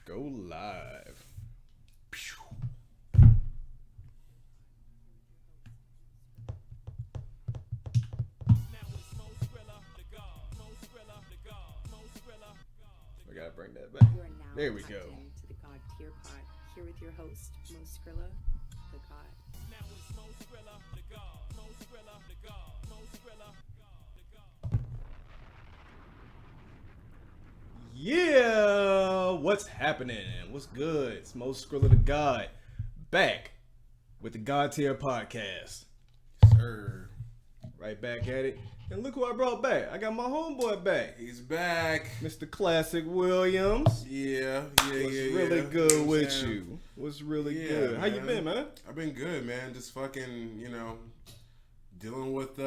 Go live. We gotta bring that back. There we go. To the God Tier Pod, here with your host, MoSkrilla, the God. Now it's MoSkrilla, the God. MoSkrilla, the God. MoSkrilla, the God. Yeah, what's happening? What's good? It's MoSkrilla the God, back with the God Tier Podcast. Sir, right back at it. And look who I brought back. I got my homeboy back. He's back. Mr. Classic Williams. Yeah. What's really good with you? What's really good? Man. How you been, man? I've been good, man. Just fucking, dealing with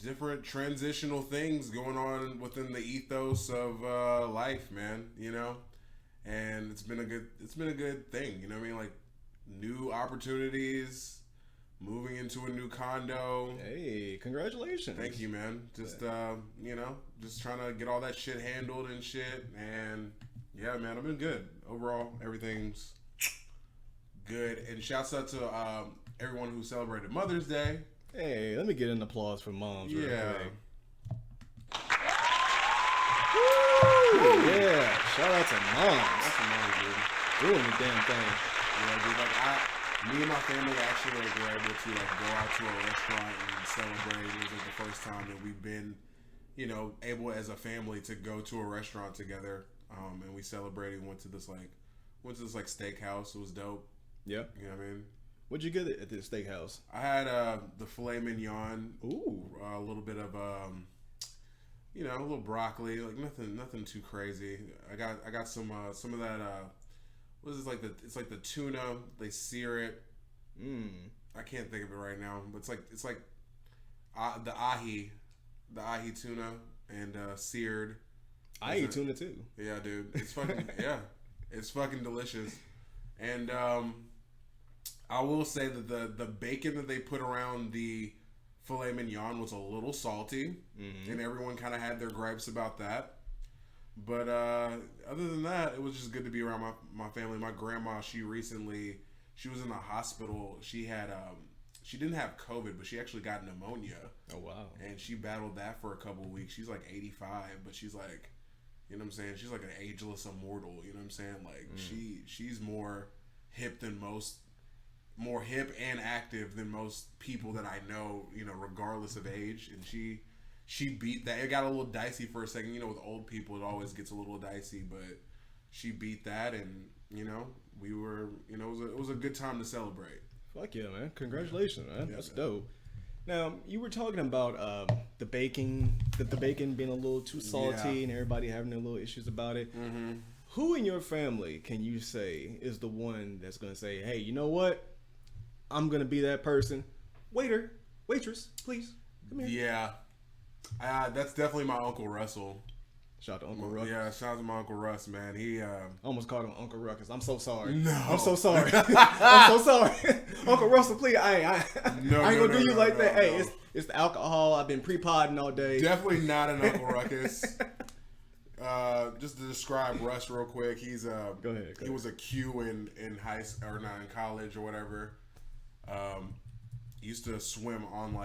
different transitional things going on within the ethos of life, man. And it's been a good thing. You know what I mean? Like new opportunities, moving into a new condo. Hey, congratulations. Thank you, man. Just just trying to get all that shit handled and shit. And yeah, man, I've been good. Overall, everything's good. And shouts out to everyone who celebrated Mother's Day. Hey, let me get an applause for moms. Real quick. Woo! Yeah, shout out to moms. That's a mom, dude. Doing the damn thing. Yeah, dude. Me and my family actually were able to go out to a restaurant and celebrate. It was the first time that we've been, able as a family to go to a restaurant together. And we celebrated. Went to this steakhouse. It was dope. Yeah. You know what I mean? What'd you get at this steakhouse? I had the filet mignon. Ooh. A little bit of a little broccoli. Like nothing too crazy. I got some of that. What is this, it's like the tuna. They sear it. I can't think of it right now, but it's like the ahi tuna and seared. I eat tuna too. Yeah, dude. It's fucking it's fucking delicious. And I will say that the bacon that they put around the filet mignon was a little salty, and everyone kind of had their gripes about that. But other than that, it was just good to be around my family. My grandma, she was in the hospital. She had she didn't have COVID, but she actually got pneumonia. Oh wow! And she battled that for a couple of weeks. She's like 85, but she's like, you know what I'm saying? She's like an ageless immortal. You know what I'm saying? Like she's more hip than most, more hip and active than most people that I know. Regardless of age, and she beat that. It got a little dicey for a second. With old people, it always gets a little dicey, but she beat that, and we were, it was a good time to celebrate. Fuck yeah, man! Congratulations, man. That's dope. Now you were talking about the bacon being a little too salty, and everybody having their little issues about it. Mm-hmm. Who in your family can you say is the one that's gonna say, "Hey, you know what? I'm gonna be that person." Waiter, waitress, please come here. Yeah. That's definitely my Uncle Russell. Shout out to Uncle Russ. Yeah, shout out to my Uncle Russ, man. He almost called him Uncle Ruckus. I'm so sorry. No. I'm so sorry. I'm so sorry. Uncle Russell, please. I ain't gonna do you like that. Hey, it's the alcohol. I've been pre-podding all day. Definitely not an Uncle Ruckus. Just to describe Russ real quick, he's Go ahead. He was a Q in high school, or not in college or whatever. He used to swim on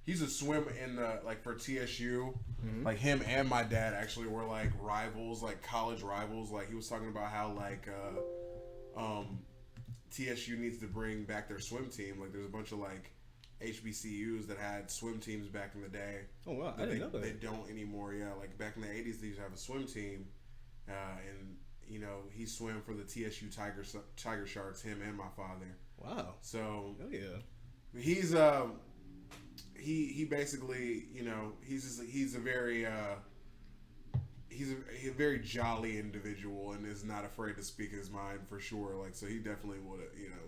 he used to swim in the for TSU. Mm-hmm. Like him and my dad actually were like rivals, like college rivals. Like he was talking about how TSU needs to bring back their swim team. Like there's a bunch of HBCUs that had swim teams back in the day. Oh wow, I didn't know that. They don't anymore. Yeah, like back in the 80s they used to have a swim team, and he swam for the TSU Tiger Sharks. Him and my father. Wow. So hell yeah. He's he basically he's a very jolly individual and is not afraid to speak his mind for sure. So he definitely would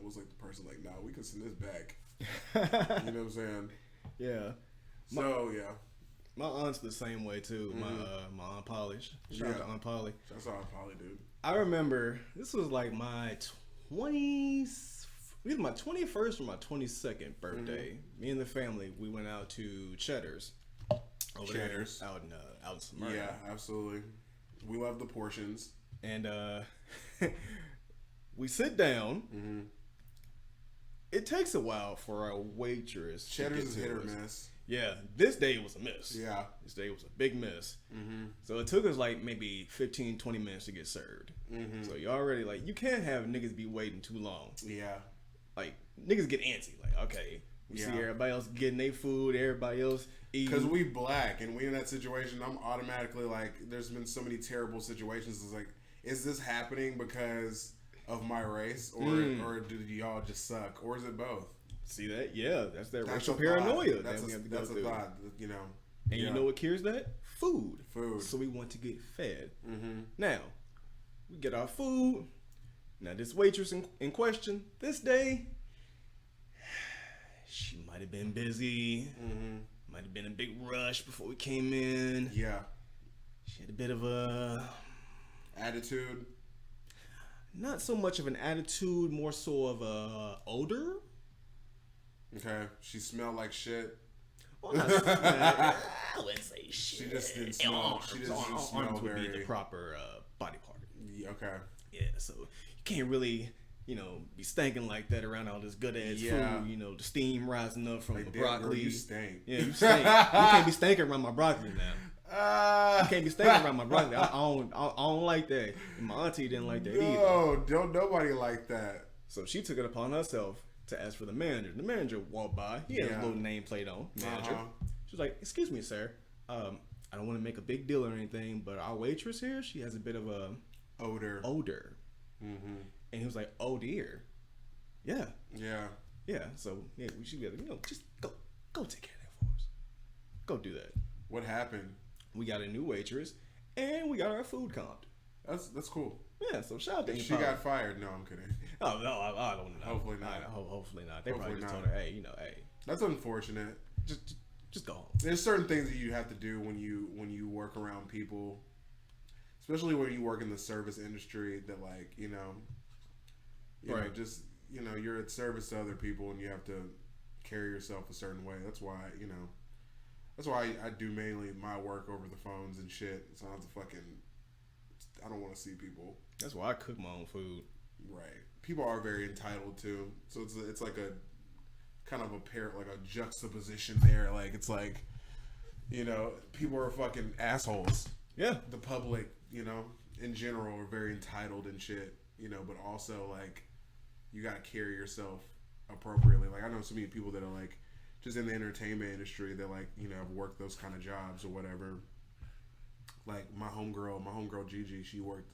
was like the person nah, we can send this back. You know what I'm saying? Yeah. So my aunt's the same way too. Mm-hmm. My aunt Polly. Shout out to Aunt Polly. Shout out to Aunt Polly, dude. I remember this was like my 20s. Either my 21st or my 22nd birthday. Mm-hmm. Me and the family, we went out to Cheddar's. Cheddar's. Out in Smyrna. Yeah, absolutely. We love the portions. And we sit down. Mm-hmm. It takes a while for our waitress. Cheddar's is hit or miss. Yeah, this day was a miss. Yeah. This day was a big miss. Mm-hmm. So it took us like maybe 15, 20 minutes to get served. Mm-hmm. So you already like, you can't have niggas be waiting too long. Yeah. Like, niggas get antsy. Like, okay, we see everybody else getting their food, everybody else eating. Because we black and we in that situation, I'm automatically like, there's been so many terrible situations. It's like, is this happening because of my race, or do y'all just suck, or is it both? See that? Yeah, that's that racial paranoia that we have to go through. That's a thought, you know. And you know what cures that? Food. Food. So we want to get fed. Mm-hmm. Now, we get our food. Now, this waitress in question, this day, she might have been busy. Mm-hmm. Might have been a big rush before we came in. Yeah. She had a bit of a... attitude. Not so much of an attitude, more so of a odor. Okay, she smelled like shit. Well, I wouldn't say shit. She just didn't smell. She just didn't smell arms would very. be the proper body part. Yeah, okay. Yeah, so you can't really, be stinking like that around all this good ass food. The steam rising up from Like, the broccoli. Girl, you stink. Yeah, you stink. You can't be stinking around my broccoli now. You can't be stinking around my broccoli. I don't like that. And my auntie didn't like that either. No, don't nobody like that. So she took it upon herself to ask for the manager. The manager walked by. He had a little nameplate on. Manager. She was like, "Excuse me, sir. I don't want to make a big deal or anything, but our waitress here, she has a bit of a odor. Mm-hmm. And he was like, "Oh dear, yeah." So we should be able to, just go take care of that for us. Go do that. What happened? We got a new waitress, and we got our food comped. That's cool. Yeah, so shout out to she got fired. No, I'm kidding. Oh no, I don't know. Hopefully not. Hopefully not. They probably just told her, hey. That's unfortunate. Just go home. There's certain things that you have to do when you work around people, especially when you work in the service industry. That you know, just you're at service to other people, and you have to carry yourself a certain way. That's why I do mainly my work over the phones and shit. So I don't want to see people. That's why I cook my own food. Right. People are very entitled too. So it's like a kind of a juxtaposition there. Like it's like, people are fucking assholes. Yeah. The public, in general are very entitled and shit, but also like you gotta carry yourself appropriately. Like I know so many people that are like just in the entertainment industry that have worked those kind of jobs or whatever. Like my homegirl Gigi, she worked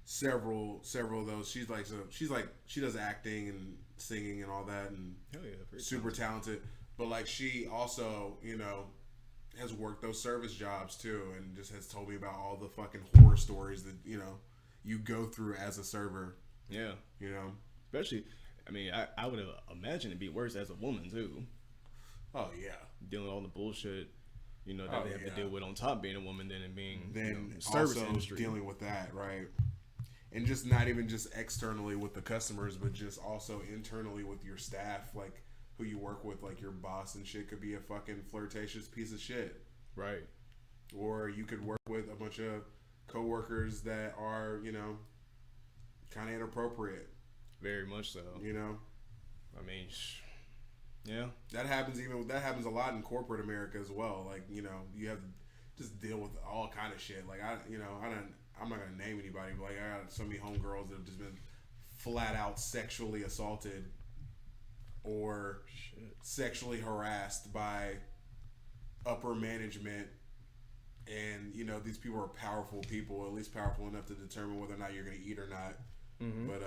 several of those. She does acting and singing and all that, and super talented. But she also, has worked those service jobs too, and just has told me about all the fucking horror stories that you go through as a server. Yeah, especially, I would imagine it'd be worse as a woman too. Oh yeah, dealing with all the bullshit. That they have to deal with on top being a woman than it being service industry. Dealing with that, right? And just not even just externally with the customers, but just also internally with your staff, like who you work with, like your boss and shit could be a fucking flirtatious piece of shit. Right. Or you could work with a bunch of coworkers that are, kind of inappropriate. Very much so. Yeah. That happens a lot in corporate America as well. Like, you have to just deal with all kind of shit. Like I'm not gonna name anybody, but I got so many homegirls that have just been flat out sexually assaulted or sexually harassed by upper management. And these people are powerful people, at least powerful enough to determine whether or not you're gonna eat or not. Mm-hmm. But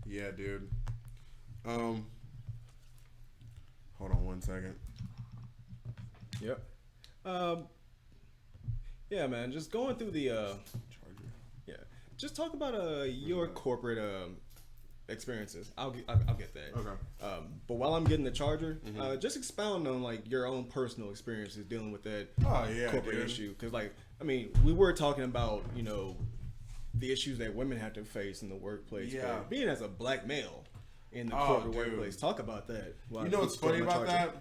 yeah, dude. Hold on one second. Yep. Yeah, man. Just going through the charger. Yeah. Just talk about your corporate experiences. I'll get that. Okay. But while I'm getting the charger, just expound on your own personal experiences dealing with that corporate issue. Because we were talking about the issues that women have to face in the workplace. Yeah. But being as a black male in the corporate workplace, talk about that. You know what's funny about that?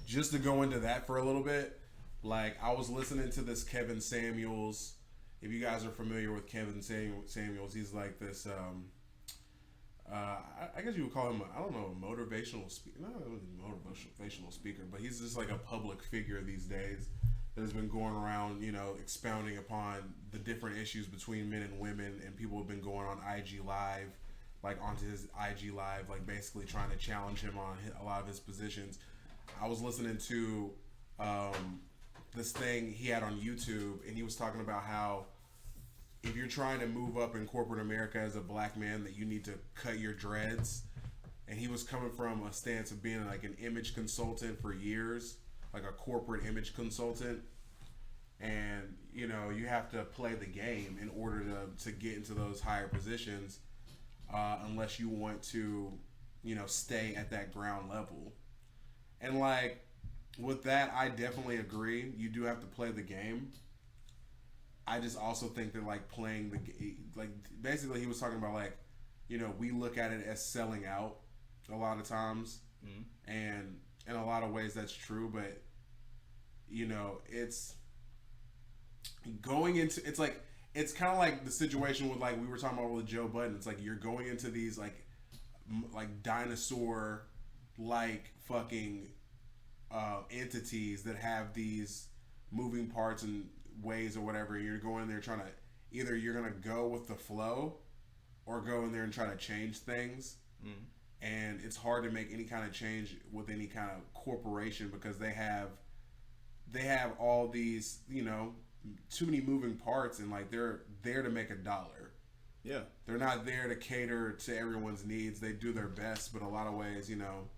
Just to go into that for a little bit, I was listening to this Kevin Samuels if you guys are familiar with Kevin Samuels, he's like this. I guess you would call him, I don't know, a motivational speaker. Not really motivational speaker, but he's just like a public figure these days that has been going around, you know, expounding upon the different issues between men and women, and people have been going on IG Live, like onto his IG Live, like basically trying to challenge him on a lot of his positions. I was listening to this thing he had on YouTube, and he was talking about how if you're trying to move up in corporate America as a black man, that you need to cut your dreads. And he was coming from a stance of being like an image consultant for years, like a corporate image consultant. And, you know, you have to play the game in order to get into those higher positions, unless you want to, you know, stay at that ground level. And like, with that, I definitely agree. You do have to play the game. I just also think that like playing like basically he was talking about like, you know, we look at it as selling out a lot of times, and in a lot of ways that's true, but you know, it's going into, it's like, it's kind of like the situation with like we were talking about with Joe Budden. It's like you're going into these like dinosaur like fucking entities that have these moving parts and ways or whatever. You're going there trying to, either you're going to go with the flow or go in there and try to change things. And it's hard to make any kind of change with any kind of corporation because they have all these, you know, too many moving parts, and like they're there to make a dollar. Yeah. They're not there to cater to everyone's needs. They do their best, but a lot of ways, you know,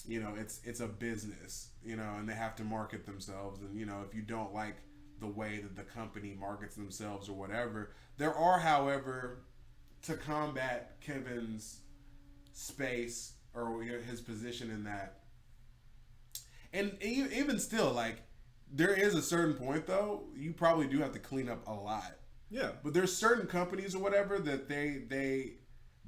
it's a business, you know, and they have to market themselves. And, you know, if you don't like the way that the company markets themselves or whatever, there are, however, to combat Kevin's space or his position in that. And even still, like, there is a certain point, though, you probably do have to clean up a lot. Yeah. But there's certain companies or whatever that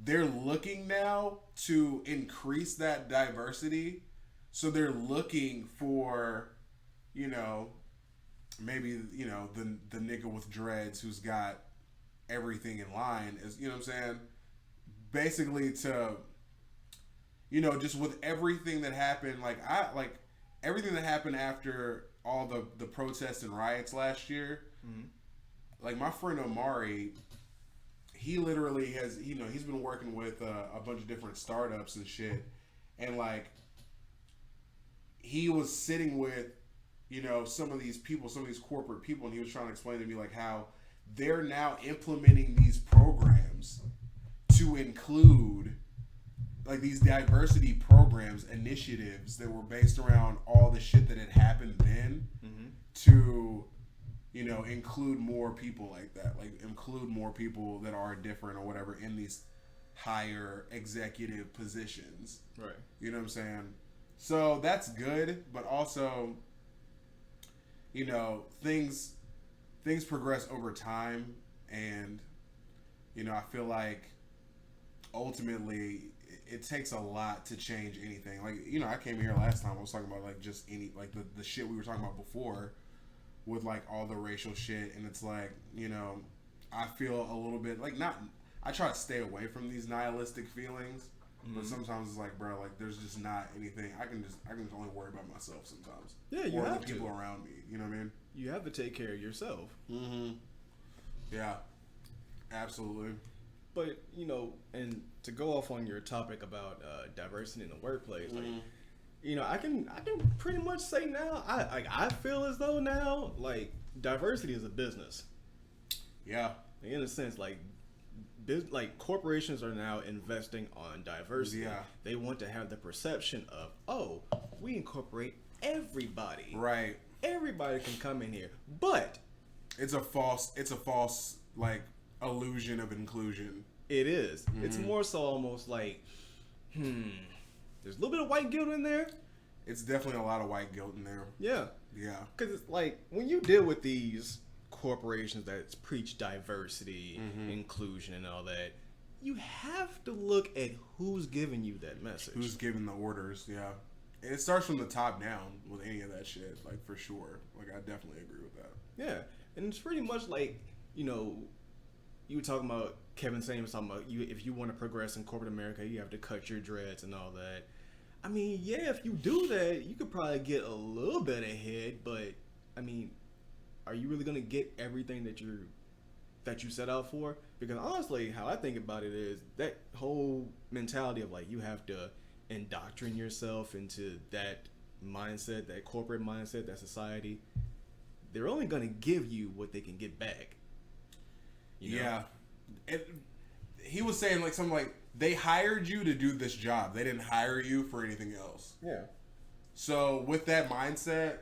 they're looking now to increase that diversity. So they're looking for, you know, maybe, you know, the nigga with dreads who's got everything in line, is, you know what I'm saying? Basically to, you know, just with everything that happened, everything that happened after all the protests and riots last year, like my friend Omari, he literally has, you know, he's been working with a bunch of different startups and shit, and like he was sitting with, you know, some of these people, some of these corporate people, and he was trying to explain to me like how they're now implementing these programs to include like these diversity programs, initiatives that were based around all the shit that had happened then, to, you know, include more people like that, like include more people that are different or whatever in these higher executive positions. Right. You know what I'm saying? So that's good, but also, you know, things progress over time, and, you know, I feel like ultimately it takes a lot to change anything. Like, you know, I came here last time, I was talking about like just any, like the shit we were talking about before with like all the racial shit, and it's like, you know, I feel a little bit like, I try to stay away from these nihilistic feelings, but sometimes it's like, bro, like there's just not anything. I can just only worry about myself sometimes. Yeah, you have to. Or the people around me, you know what I mean? You have to take care of yourself. Yeah, absolutely. But, you know, and to go off on your topic about diversity in the workplace, like, you know, I can pretty much say now, I feel as though now, like, diversity is a business. Yeah. In a sense, like corporations are now investing on diversity. Yeah. They want to have the perception of, oh, we incorporate everybody. Right. Everybody can come in here. But it's a false like illusion of inclusion. It is. It's more so almost like, there's a little bit of white guilt in there. It's definitely a lot of white guilt in there. Yeah. Yeah. Because it's like, when you deal with these corporations that preach diversity, inclusion, and all that, you have to look at who's giving you that message. Who's giving the orders, yeah. And it starts from the top down with any of that shit, like, for sure. Like, I definitely agree with that. Yeah. And it's pretty much like, you were talking about, Kevin Samuels was talking about, if you want to progress in corporate America, you have to cut your dreads and all that. I mean, yeah, if you do that, you could probably get a little bit ahead, but, I mean, are you really going to get everything that you set out for? Because honestly, how I think about it is that whole mentality of like, you have to indoctrinate yourself into that mindset, that corporate mindset, that society. They're only going to give you what they can get back. You know? Yeah. He was saying like something like, they hired you to do this job. They didn't hire you for anything else. Yeah. So with that mindset,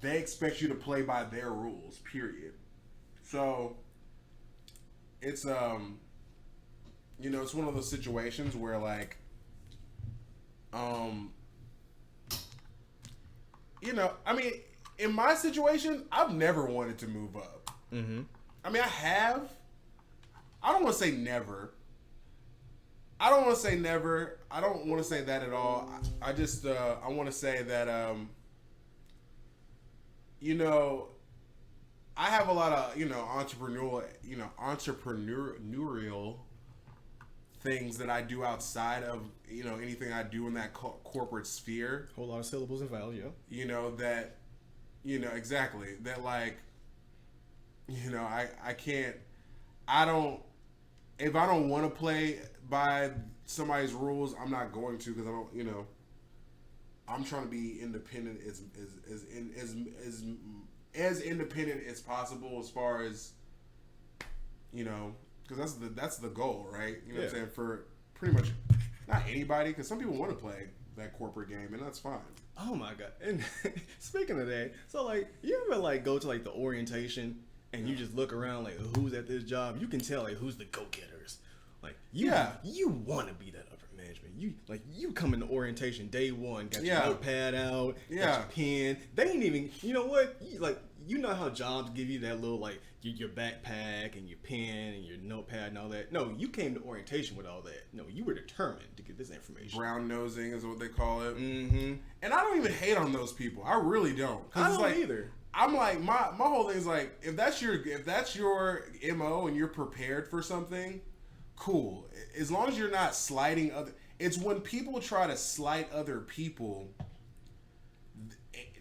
they expect you to play by their rules, period. So it's it's one of those situations where like I mean, in my situation, I've never wanted to move up. Mm-hmm. I mean, I have. I don't want to say never. I don't want to say never. I don't want to say that at all. I just I want to say that I have a lot of entrepreneurial things that I do outside of anything I do in that corporate sphere. Whole lot of syllables and vowels, yeah. Exactly that. Like, I don't. If I don't want to play by somebody's rules, I'm not going to, because I don't. I'm trying to be independent as independent as possible, as far as because that's the goal, right? You know what I'm saying, for pretty much not anybody, because some people want to play that corporate game, and that's fine. Oh my god! And speaking of that, so like, you ever like go to like the orientation and you just look around like, who's at this job? You can tell like who's the go-getters. Like you want to be that upper management. You come into orientation day one, got your notepad out, got your pen. They ain't even. You know what? You know how jobs give you that little like your backpack and your pen and your notepad and all that. No, you came to orientation with all that. No, you were determined to get this information. Brown nosing is what they call it. Mm-hmm. And I don't even hate on those people. I really don't. I don't either. I'm like, my whole thing is like, if that's your MO and you're prepared for something, cool. As long as you're not slighting other. It's when people try to slight other people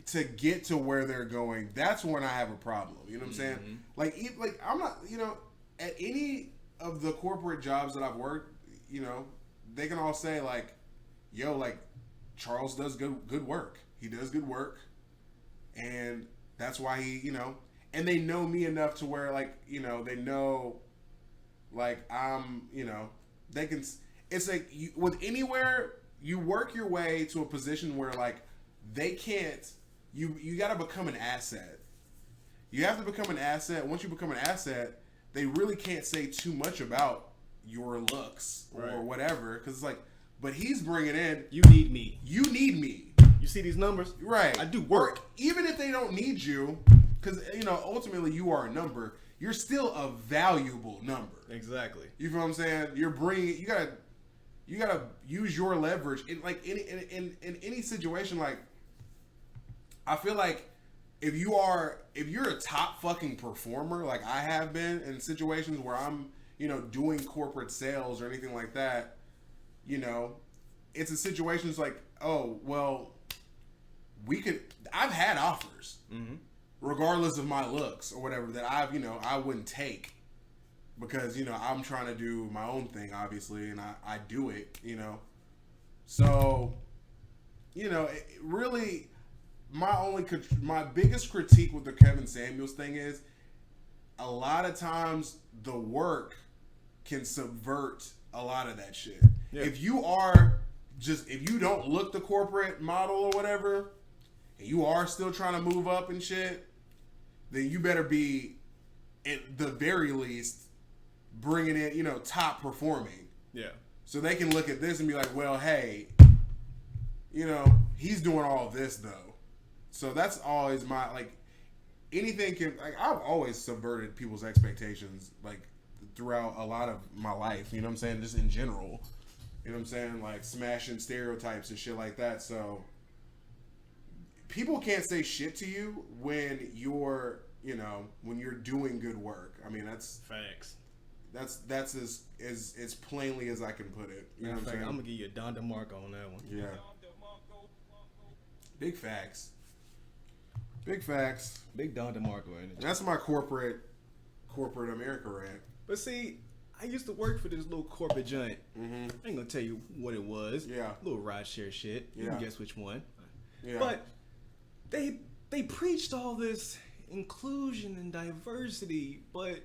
to get to where they're going, that's when I have a problem. You know what I'm saying? Like I'm not, at any of the corporate jobs that I've worked, they can all say like, yo, like, Charles does good work. He does good work. And that's why he, and they know me enough to where like, they know like they can, it's like with anywhere you work your way to a position where like they can't, you got to become an asset. You have to become an asset. Once you become an asset, they really can't say too much about your looks or whatever. Cause it's like, but he's bringing in, you need me. You see these numbers? Right. I do work. Or even if they don't need you, because, ultimately you are a number, you're still a valuable number. Exactly. You feel what I'm saying? You're bringing, you gotta use your leverage in like in any situation. Like, I feel like if you're a top fucking performer, like I have been in situations where I'm, doing corporate sales or anything like that, it's a situation that's like, oh, well, I've had offers, regardless of my looks or whatever, that I wouldn't take because, I'm trying to do my own thing, obviously, and I do it, So, it really, my biggest critique with the Kevin Samuels thing is a lot of times the work can subvert a lot of that shit. Yeah. If you don't look the corporate model or whatever, and you are still trying to move up and shit, then you better be, at the very least, bringing in, top performing. Yeah. So they can look at this and be like, well, hey, he's doing all this though. So that's always my, like, anything can, like, I've always subverted people's expectations, like, throughout a lot of my life, you know what I'm saying? Just in general. You know what I'm saying? Like, smashing stereotypes and shit like that. So people can't say shit to you when you're, when you're doing good work. I mean, that's facts. That's as plainly as I can put it. You know what I'm saying? I'm gonna give you a Don DeMarco on that one. Yeah. Big facts. Big facts. Big Don DeMarco energy. That's my corporate America rant. But see, I used to work for this little corporate joint. Mm-hmm. I ain't gonna tell you what it was. Yeah. Little rideshare shit. You can guess which one. Yeah. But they preached all this inclusion and diversity, but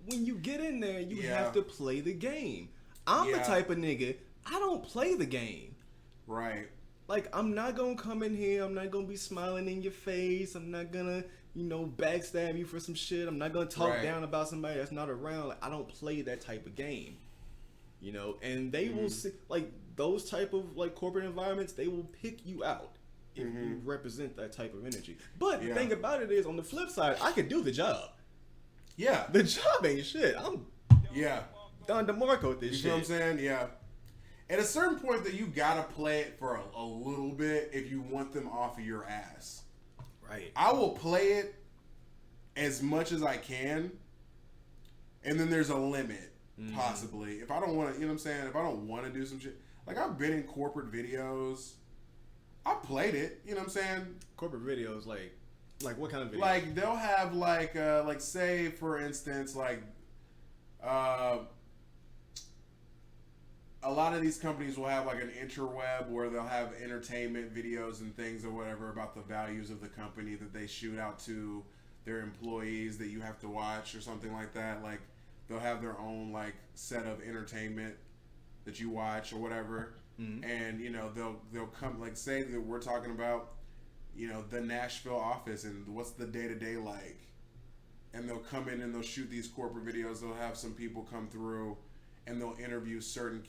when you get in there, you have to play the game. I'm the type of nigga, I don't play the game. Right. Like, I'm not gonna come in here, I'm not gonna be smiling in your face, I'm not gonna, backstab you for some shit, I'm not gonna talk down about somebody that's not around. Like, I don't play that type of game. And they will see, like, those type of, like, corporate environments, they will pick you out if you represent that type of energy. But the thing about it is, on the flip side, I could do the job. Yeah. The job ain't shit. I'm Don DeMarco with this shit. You know what I'm saying? Yeah. At a certain point that you gotta play it for a little bit if you want them off of your ass. Right. I will play it as much as I can, and then there's a limit, possibly. If I don't want to, you know what I'm saying? If I don't want to do some shit. Like, I've been in corporate videos. I played it, you know what I'm saying? Corporate videos, like what kind of videos? Like, they'll have, like say, for instance, a lot of these companies will have, like, an interweb where they'll have entertainment videos and things or whatever about the values of the company that they shoot out to their employees that you have to watch or something like that. Like, they'll have their own, like, set of entertainment that you watch or whatever. Mm-hmm. And, they'll come, like, say that we're talking about, the Nashville office and what's the day-to-day like. And they'll come in and they'll shoot these corporate videos. They'll have some people come through and they'll interview certain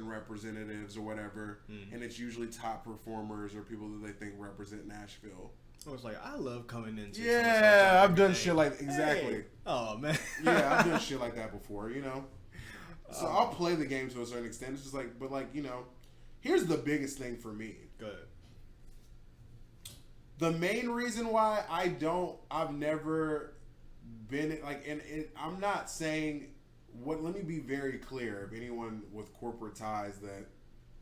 representatives or whatever. Mm-hmm. And it's usually top performers or people that they think represent Nashville. I was like, I love coming into. Yeah, I've done shit like exactly. Hey. Oh man. Yeah, I've done shit like that before. So I'll play the game to a certain extent. It's just like, but like here's the biggest thing for me. Go ahead. The main reason why I've never been like, and I'm not saying let me be very clear. If anyone with corporate ties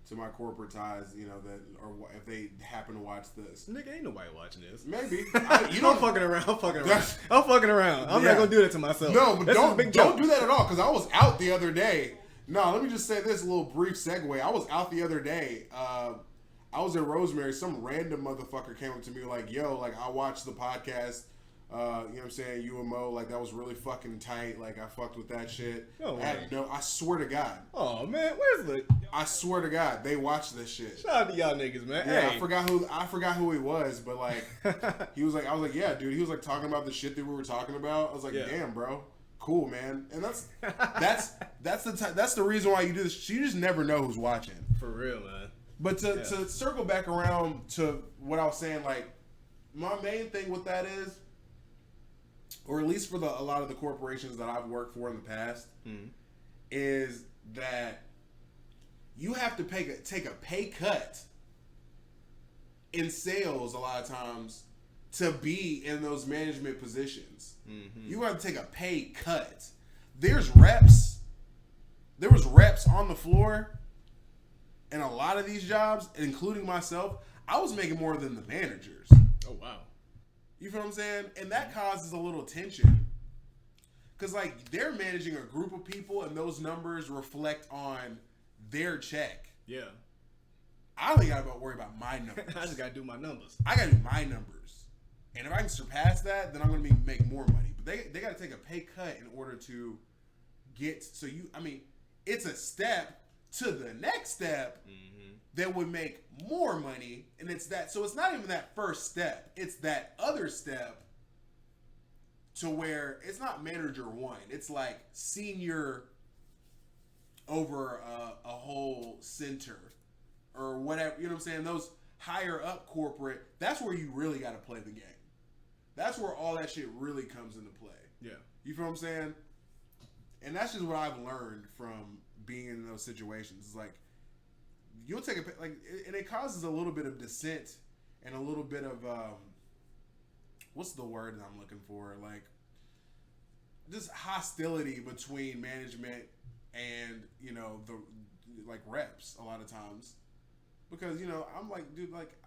to my corporate ties, that, or if they happen to watch this. Nigga, ain't nobody watching this. Maybe. I'm fucking around. I'm fucking around. I'm not going to do that to myself. No, but don't do that at all, because I was out the other day. No, let me just say this, a little brief segue. I was out the other day. I was at Rosemary. Some random motherfucker came up to me like, yo, like, I watched the podcast. You know what I'm saying? You and Mo, like, that was really fucking tight. Like, I fucked with that shit. I swear to God. Oh, man. Where's the... I swear to God, they watched this shit. Shout out to y'all niggas, man. Yeah, hey. I forgot who he was, but, like, I was like, yeah, dude. He was, like, talking about the shit that we were talking about. I was like, damn, bro. Cool, man. And that's the reason why you do this. You just never know who's watching. For real, man. But to circle back around to what I was saying, like, my main thing with that is, or at least for a lot of the corporations that I've worked for in the past, is that you have to take a pay cut in sales a lot of times to be in those management positions. Mm-hmm. You have to take a pay cut. There was reps on the floor in a lot of these jobs, including myself. I was making more than the managers. Oh, wow. You feel what I'm saying? And that causes a little tension. Because, like, they're managing a group of people, and those numbers reflect on their check. Yeah. I only got to worry about my numbers. I just got to do my numbers. I got to do my numbers. And if I can surpass that, then I'm going to make more money. But they got to take a pay cut in order to get... So, it's a step to the next step that would make more money, and it's that. So it's not even that first step; it's that other step to where it's not manager one; it's like senior over a whole center or whatever. You know what I'm saying? Those higher up corporate. That's where you really got to play the game. That's where all that shit really comes into play. Yeah, you feel what I'm saying? And that's just what I've learned from being in those situations. It's like, you'll take and it causes a little bit of dissent and a little bit of what's the word that I'm looking for? Like just hostility between management and the like reps a lot of times, because I'm like, dude, like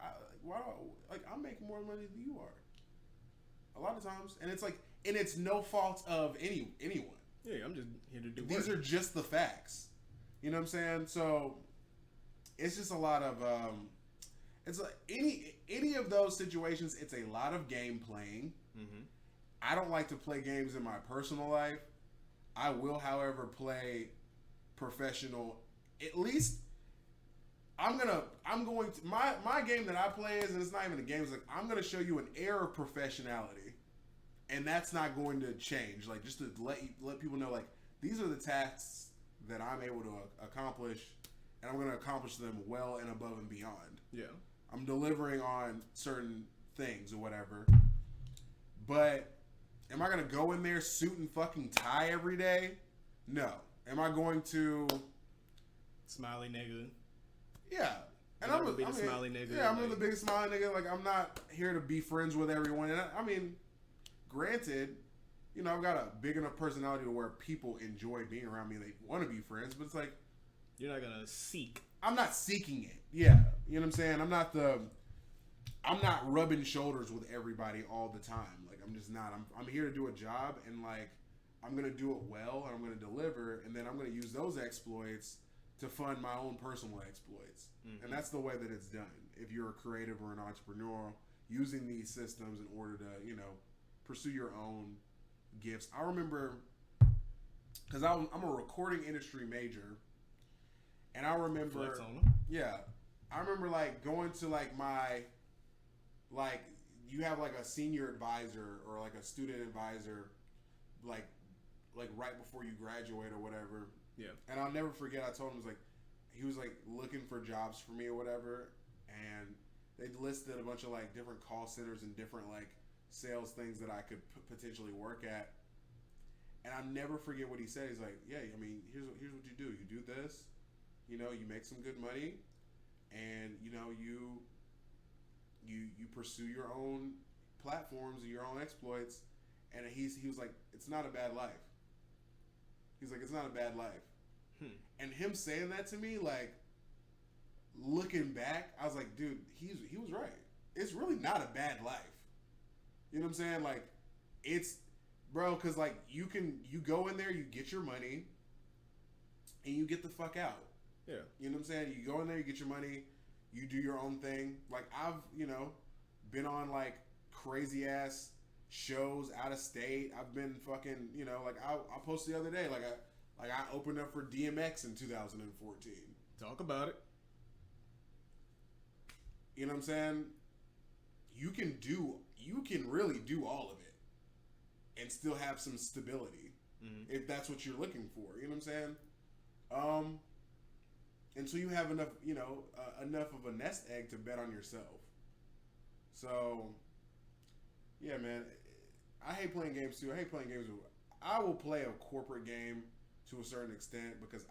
I'm making more money than you are a lot of times, and it's like, and it's no fault of anyone. Yeah, I'm just here to do These work. are just the facts. You know what I'm saying? So it's just a lot of it's like any of those situations. It's a lot of game playing. Mm-hmm. I don't like to play games in my personal life. I will, however, play professional. At least I'm going to my game that I play is, and it's not even a game. It's like, I'm going to show you an air of professionality, and that's not going to change. Like, just to let people know, like, these are the tasks that I'm able to accomplish, and I'm going to accomplish them well and above and beyond. Yeah. I'm delivering on certain things or whatever. But am I going to go in there suit and fucking tie every day? No. Am I going to... Smiley nigga. Yeah. And I'm the biggest smiley nigga. Yeah, I'm the biggest smiley nigga. Like, I'm not here to be friends with everyone. And I mean, granted, I've got a big enough personality to where people enjoy being around me. They want to be friends, but it's like... You're not going to seek. I'm not seeking it. Yeah. You know what I'm saying? I'm not rubbing shoulders with everybody all the time. Like, I'm just not. I'm here to do a job, and like, I'm going to do it well, and I'm going to deliver, and then I'm going to use those exploits to fund my own personal exploits. Mm-hmm. And that's the way that it's done. If you're a creative or an entrepreneur, using these systems in order to, pursue your own gifts. I remember, because I'm a recording industry major, and I remember, Flex on them. yeah, I remember like going to like my, like, you have like a senior advisor or like a student advisor, like right before you graduate or whatever. Yeah. And I'll never forget, I told him, he was like looking for jobs for me or whatever, and they listed a bunch of like different call centers and different like sales things that I could potentially work at. And I'll never forget what he said. He's like, yeah, I mean, here's what you do. You do this, you make some good money, and you pursue your own platforms and your own exploits. And he was like, it's not a bad life. He's like, it's not a bad life. And him saying that to me, like, looking back, I was like, dude, he was right. It's really not a bad life. You know what I'm saying? Like, it's, bro, because like you go in there, you get your money, and you get the fuck out. Yeah. You know what I'm saying? You go in there, you get your money, you do your own thing. Like, I've, been on like crazy ass shows out of state. I've been fucking, like I posted the other day, I opened up for DMX in 2014. Talk about it. You know what I'm saying? You can really do all of it and still have some stability, if that's what you're looking for. You know what I'm saying? Until you have enough, enough of a nest egg to bet on yourself. So, yeah, man, I hate playing games too. I hate playing games. I will play a corporate game to a certain extent because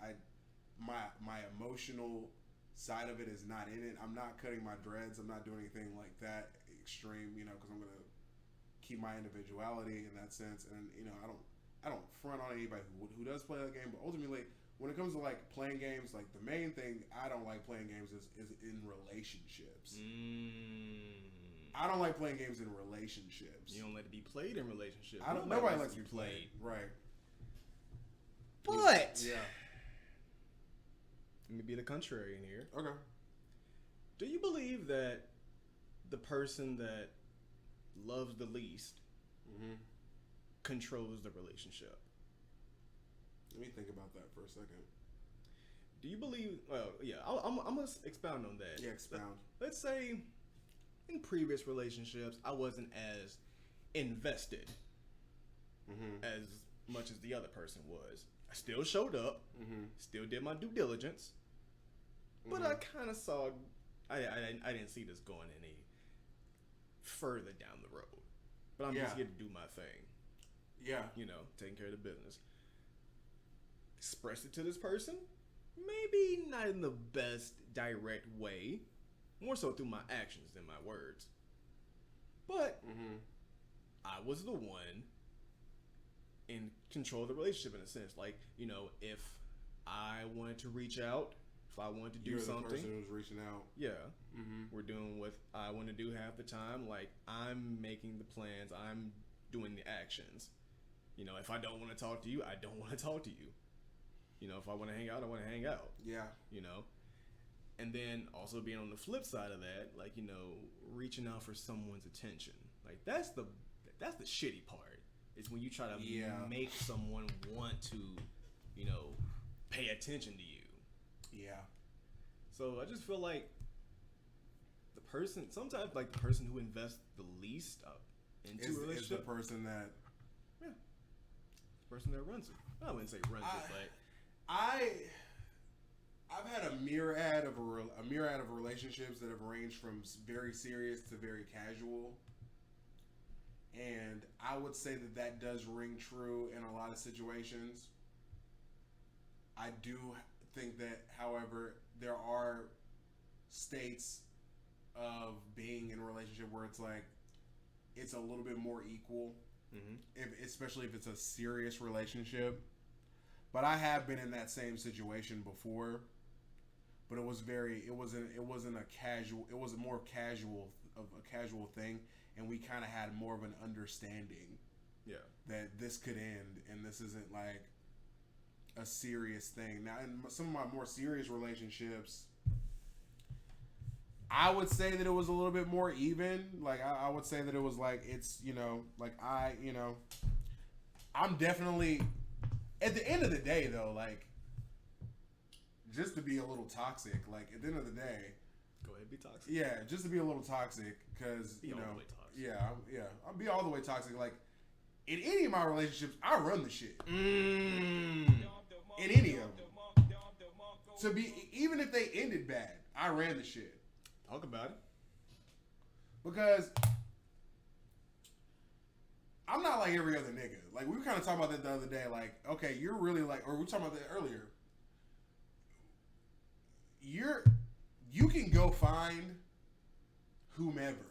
my emotional side of it is not in it. I'm not cutting my dreads. I'm not doing anything like that extreme, because I'm gonna keep my individuality in that sense. And I don't front on anybody who does play that game. But ultimately, when it comes to like playing games, like the main thing I don't like playing games is in relationships. I don't like playing games in relationships. You don't like to be played in relationships. Nobody likes to be played. Right. But yeah. Let me be the contrary in here. Okay. Do you believe that the person that loves the least controls the relationship? Let me think about that for a second. Do you believe? Well, yeah, I'm gonna expound on that. Yeah, expound. Let's say in previous relationships, I wasn't as invested as much as the other person was. I still showed up, still did my due diligence, but I kind of saw, I didn't see this going any further down the road. But I'm just here to do my thing. Yeah. Taking care of the business. Express it to this person, maybe not in the best direct way, more so through my actions than my words. But I was the one in control of the relationship in a sense. Like, you know, if I wanted to reach out, if I wanted to do something, the person who's reaching out. Yeah, we're doing what I want to do half the time. Like, I'm making the plans, I'm doing the actions. You know, if I don't want to talk to you, I don't want to talk to you. You know, if I want to hang out, I want to hang out. Yeah. You know, and then also being on the flip side of that, like, you know, reaching out for someone's attention. Like, that's the shitty part. It's when you try to make someone want to, you know, pay attention to you. Yeah. So I just feel like sometimes the person who invests the least into a relationship is the person that, the person that runs it. I wouldn't say runs it, but I've had a myriad of relationships that have ranged from very serious to very casual. And I would say that does ring true in a lot of situations. I do think that, however, there are states of being in a relationship where it's like it's a little bit more equal, especially if it's a serious relationship. But I have been in that same situation before. But it was more casual thing, and we kind of had more of an understanding that this could end and this isn't like a serious thing. Now, in some of my more serious relationships, I would say that it was a little bit more even. Like, I would say that it was like, it's, you know, like I'm definitely, at the end of the day though, like, just to be a little toxic, like, at the end of the day, go ahead, be toxic. Yeah, just to be a little toxic, because, you know, I'll be all the way toxic. Like, in any of my relationships, I run the shit. In any of them. Even if they ended bad, I ran the shit. Talk about it. Because I'm not like every other nigga. Like, we were kind of talking about that the other day. Like, okay, you're really like, or we were talking about that earlier. You can go find whomever.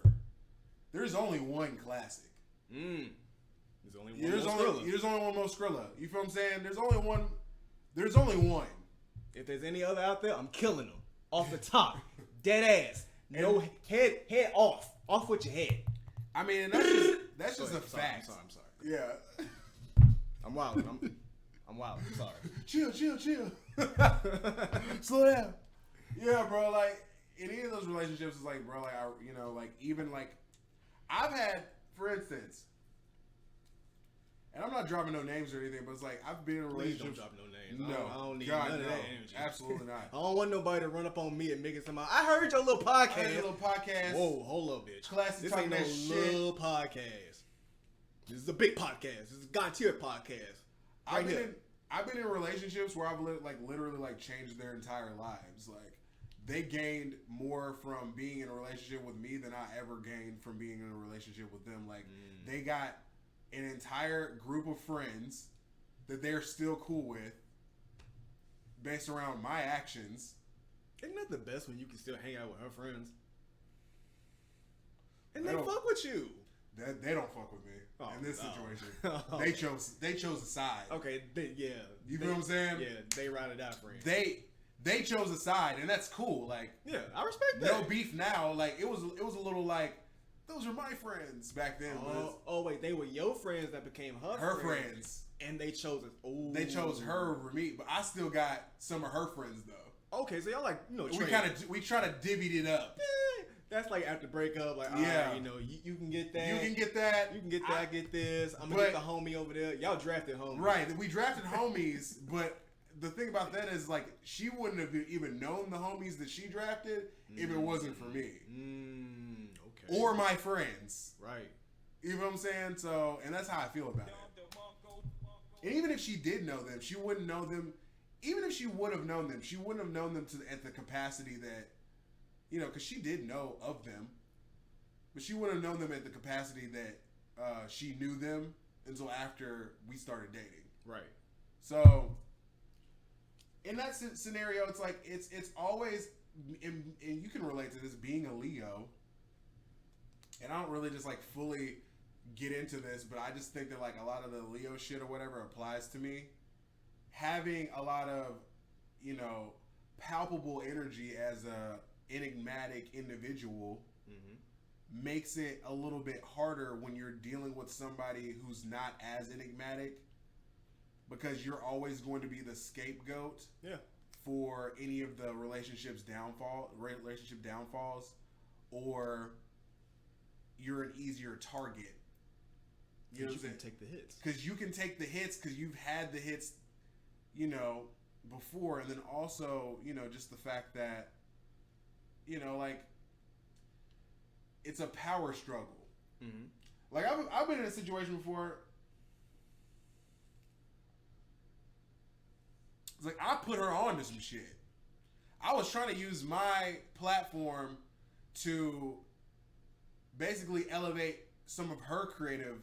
There's only one classic. There's only one MoSkrilla. You feel what I'm saying? There's only one. If there's any other out there, I'm killing them. Off the top. Dead ass. No head off. Off with your head. I mean, that's just a fact. I'm sorry. Yeah. I'm wild. I'm wild. I'm sorry. Chill. Slow down. Yeah, bro, like, in any of those relationships, it's like, bro, like, even, like, I've had, for instance, and I'm not dropping no names or anything, but it's like, I've been in relationships. Please don't drop no names. No. I don't need God, none of no. that energy. Absolutely not. I don't want nobody to run up on me and make it somehow. I heard your little podcast. Whoa, hold up, bitch. Classic. This ain't no little podcast. This is a big podcast. This is a God-tier podcast. I've been in relationships where I've literally changed their entire lives. Like, they gained more from being in a relationship with me than I ever gained from being in a relationship with them. Like, they got an entire group of friends that they're still cool with based around my actions. Isn't that the best when you can still hang out with her friends? And they fuck with you. They don't fuck with me in this situation. They chose a side. Okay, You feel what I'm saying? Yeah, they ride it out for you. They chose a side, and that's cool. Like, yeah, I respect that. No beef now. Like, it was a little like, those are my friends back then. Oh wait, they were your friends that became her friends. And they chose it. Oh, they chose her over me, but I still got some of her friends though. Okay, so y'all like, you know, we try to divvy it up. That's like after breakup, like, yeah, you know, you can get that. You can get that. You can get that. I get this. I'm gonna get the homie over there. Y'all drafted homies. Right, we drafted homies, but the thing about that is, like, she wouldn't have even known the homies that she drafted if it wasn't for me. Okay. Or my friends. Right. You know what I'm saying? So, and that's how I feel about it. And even if she did know them, she wouldn't know them. Even if she would have known them, she wouldn't have known them at the capacity that, you know, because she did know of them, but she wouldn't have known them at the capacity that she knew them until after we started dating. Right. So, in that scenario, it's like, it's always, and you can relate to this being a Leo, and I don't really just like fully get into this, but I just think that like a lot of the Leo shit or whatever applies to me. Having a lot of, you know, palpable energy as a enigmatic individual makes it a little bit harder when you're dealing with somebody who's not as enigmatic, because you're always going to be the scapegoat for any of the relationship downfalls, or you're an easier target. You know, you can take the hits. Because you can take the hits because you've had the hits, you know, before. And then also, you know, just the fact that, you know, like, it's a power struggle. Like, I've been in a situation before. It's like, I put her on to some shit. I was trying to use my platform to basically elevate some of her creative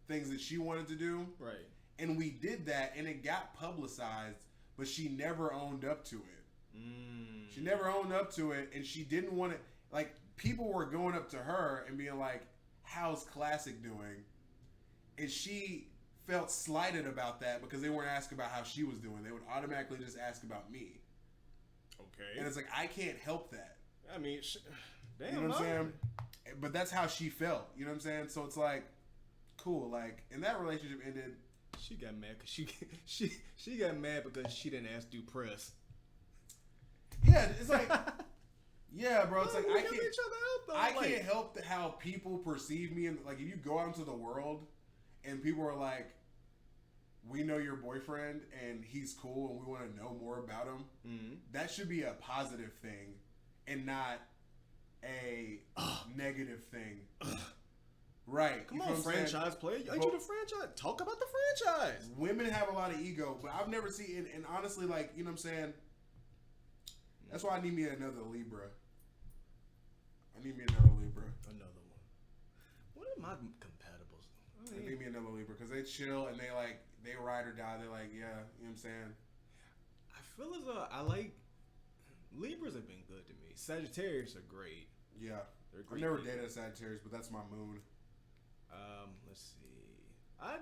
things that she wanted to do. Right. And we did that, and it got publicized, but she never owned up to it. She never owned up to it, and she didn't want it. Like, people were going up to her and being like, how's Classic doing? And she felt slighted about that because they weren't asking about how she was doing. They would automatically just ask about me. Okay. And it's like, I can't help that. I mean, damn. You know what I'm saying? But that's how she felt. You know what I'm saying? So it's like, cool. Like, and that relationship ended. She got mad because she got mad because she didn't ask due press. Yeah, it's like, yeah, bro. It's like I can't each other out, though. I can't help how people perceive me. And like, if you go out into the world and people are like, we know your boyfriend and he's cool and we want to know more about him, that should be a positive thing and not a negative thing. Right. Come on, franchise player. Ain't you the franchise? Talk about the franchise. Women have a lot of ego, but I've never seen, and honestly, like, you know what I'm saying? That's why I need me another Libra. Another one. What are my compatibles? I need me another Libra because they chill and they ride or die. They're like, yeah, you know what I'm saying? I feel as though I like Libras have been good to me. Sagittarius are great. Yeah. They're I've great never people. dated a Sagittarius, but that's my moon. Let's see. I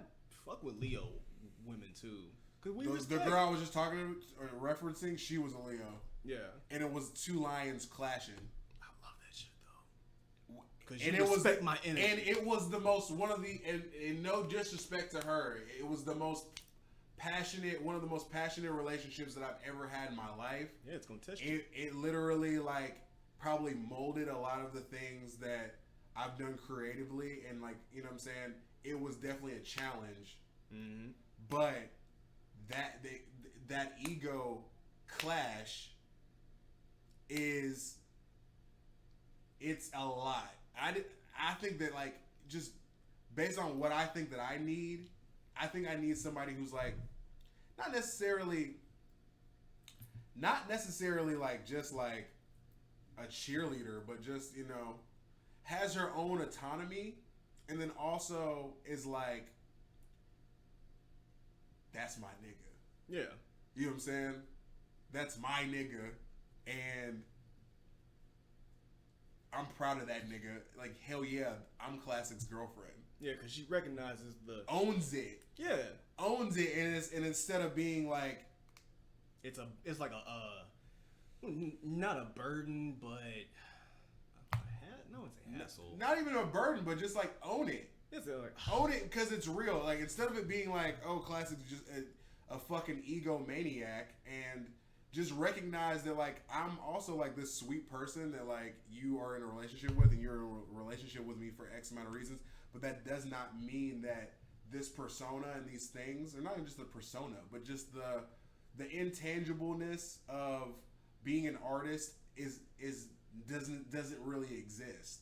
fuck with Leo women too. Cause The girl I was just talking or referencing, she was a Leo. Yeah. And it was two lions clashing. I love that shit though. Cause and you it respect was my energy. And it was the most and no disrespect to her, it was the most passionate, one of the most passionate relationships that I've ever had in my life. Yeah, it's gonna test you. It literally like probably molded a lot of the things that I've done creatively, and like, you know what I'm saying, it was definitely a challenge. But that ego clash it's a lot. I think that, like, just based on what I think that I need, I think I need somebody who's like not necessarily like just like a cheerleader, but just, you know, has her own autonomy, and then also is like, that's my nigga. Yeah. You know what I'm saying? That's my nigga, and I'm proud of that nigga. Like, hell yeah, I'm Classic's girlfriend. Yeah, because she recognizes owns it. Yeah. Owns it, and instead of being like, it's like a not a burden, but it's a hassle. Not even a burden, but just like own it. It's like own it because it's real. Like, instead of it being like, oh, Classic's just a fucking egomaniac, and just recognize that, like, I'm also like this sweet person that like you are in a relationship with, and you're in a relationship with me for X amount of reasons, but that does not mean that this persona and these things, or not even just the persona, but just the intangibleness of being an artist doesn't really exist,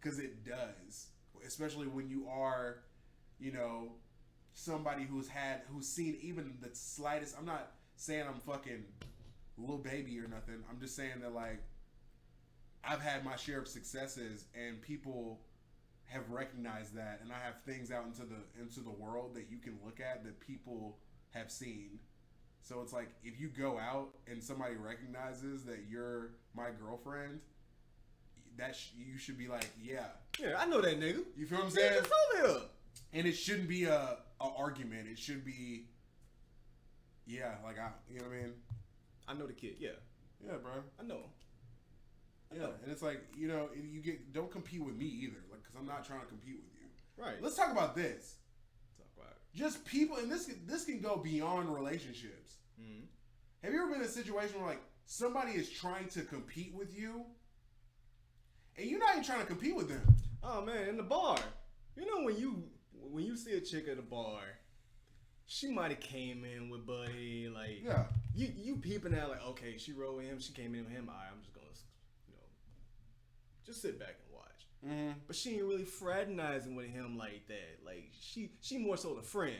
because it does, especially when you are, you know, somebody who's seen even the slightest. I'm not saying I'm fucking Lil Baby or nothing. I'm just saying that, like, I've had my share of successes, and people have recognized that, and I have things out into the world that you can look at that people have seen. So it's like, if you go out and somebody recognizes that you're my girlfriend, you should be like, yeah, I know that nigga. You feel what I'm saying? Just over here. And it shouldn't be a argument. It should be, yeah, like you know what I mean? I know the kid. Yeah, bro. I know. And it's like, don't compete with me either, like, because I'm not trying to compete with you. Right. Let's talk about this. Talk about it. Just people, and this can go beyond relationships. Mm-hmm. Have you ever been in a situation where like somebody is trying to compete with you, and you're not even trying to compete with them? Oh man, in the bar. You know when you see a chick at a bar, she might have came in with Buddy, like you peeping out like, okay, she rode with him, she came in with him. Alright, I'm just gonna, just sit back and watch. Mm-hmm. But she ain't really fraternizing with him like that. Like she more so the friend.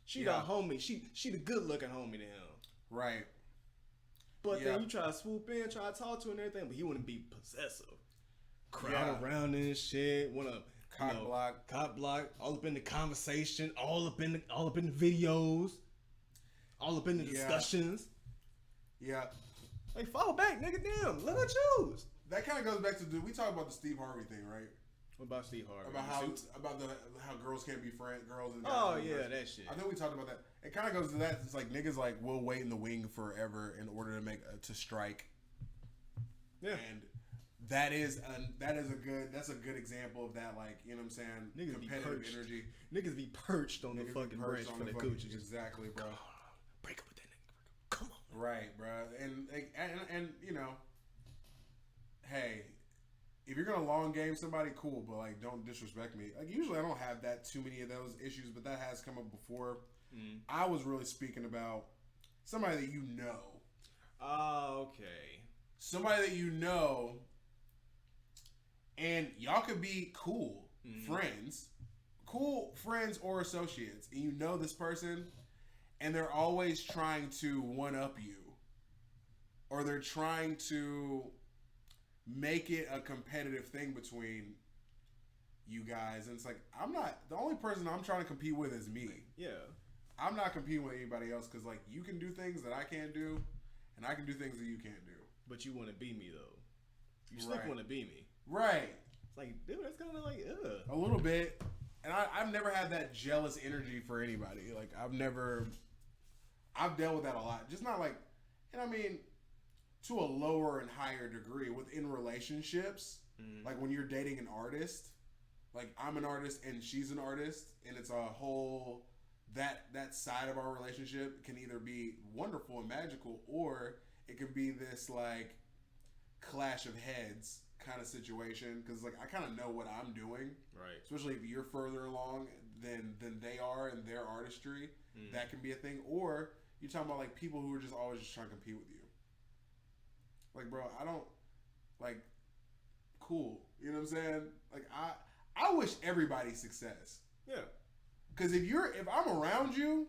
She the homie. She the good looking homie to him. Right. But then you try to swoop in, try to talk to her and everything, but he wouldn't be possessive. Crowd around and shit, wanna cop block, all up in the conversation, all up in the videos, all up in the discussions. Yeah. Like, fall back, nigga. Damn, let her choose. That kind of goes back to we talk about the Steve Harvey thing, right? What about Steve Harvey? About how girls can't be girls and guys. Oh yeah, that shit. I think we talked about that. It kind of goes to that. It's like niggas like will wait in the wing forever in order to strike. Yeah. And that's a good example of that. Like, you know what I'm saying? Niggas competitive be energy. Niggas be perched on the fucking branch for the coochies. Exactly, bro. Break up with that nigga. Come on. Right, bro. And you know, hey, if you're gonna long game somebody, cool, but like don't disrespect me. Like usually I don't have that too many of those issues, but that has come up before. Mm. I was really speaking about somebody that you know. Oh, okay. Somebody that you know, and y'all could be cool friends or associates, and you know this person, and they're always trying to one up you, or they're trying to make it a competitive thing between you guys, and it's like, the only person I'm trying to compete with is me. Yeah. I'm not competing with anybody else, because like you can do things that I can't do, and I can do things that you can't do. But you want to be me though. You still want to be me. Right. It's like, dude, that's kind of like, ugh. A little bit. And I've never had that jealous energy for anybody. Like I've dealt with that a lot. Just not like, and I mean, to a lower and higher degree within relationships. Mm. Like when you're dating an artist, like I'm an artist and she's an artist, and it's a whole, that side of our relationship can either be wonderful and magical, or it could be this like clash of heads kind of situation, because like I kind of know what I'm doing, right? Especially if you're further along than they are in their artistry. That can be a thing. Or you're talking about like people who are just always just trying to compete with you. Like, bro, I don't like, cool, you know what I'm saying? Like I wish everybody success. Yeah. Because if I'm around you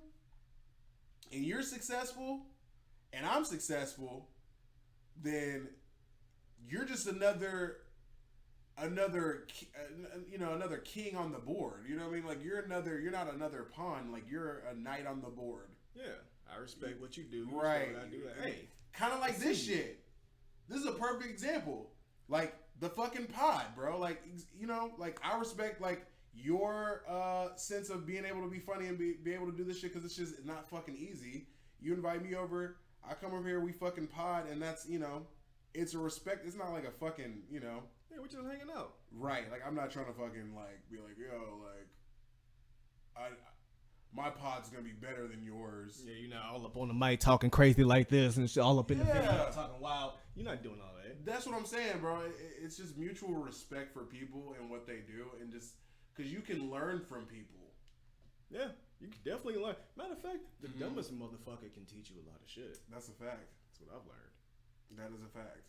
and you're successful and I'm successful, then you're just another king on the board. You know what I mean? Like you're not another pawn. Like you're a knight on the board. Yeah, I respect what you do. Right. I do that. Hey, kind of like this shit. This is a perfect example. Like the fucking pod, bro. Like, you know, like I respect like your sense of being able to be funny and be able to do this shit, because it's just not fucking easy. You invite me over, I come over here, we fucking pod, and that's, you know, it's a respect. It's not like a fucking, you know. Yeah, we're just hanging out. Right. Like I'm not trying to fucking like be like, yo, like my pod's gonna be better than yours. Yeah, you're not all up on the mic talking crazy like this and shit, all up in the video talking wild. You're not doing all that. That's what I'm saying, bro. It's just mutual respect for people and what they do, and just because you can learn from people. Yeah, you can definitely learn. Matter of fact, the dumbest motherfucker can teach you a lot of shit. That's a fact. That's what I've learned. That is a fact.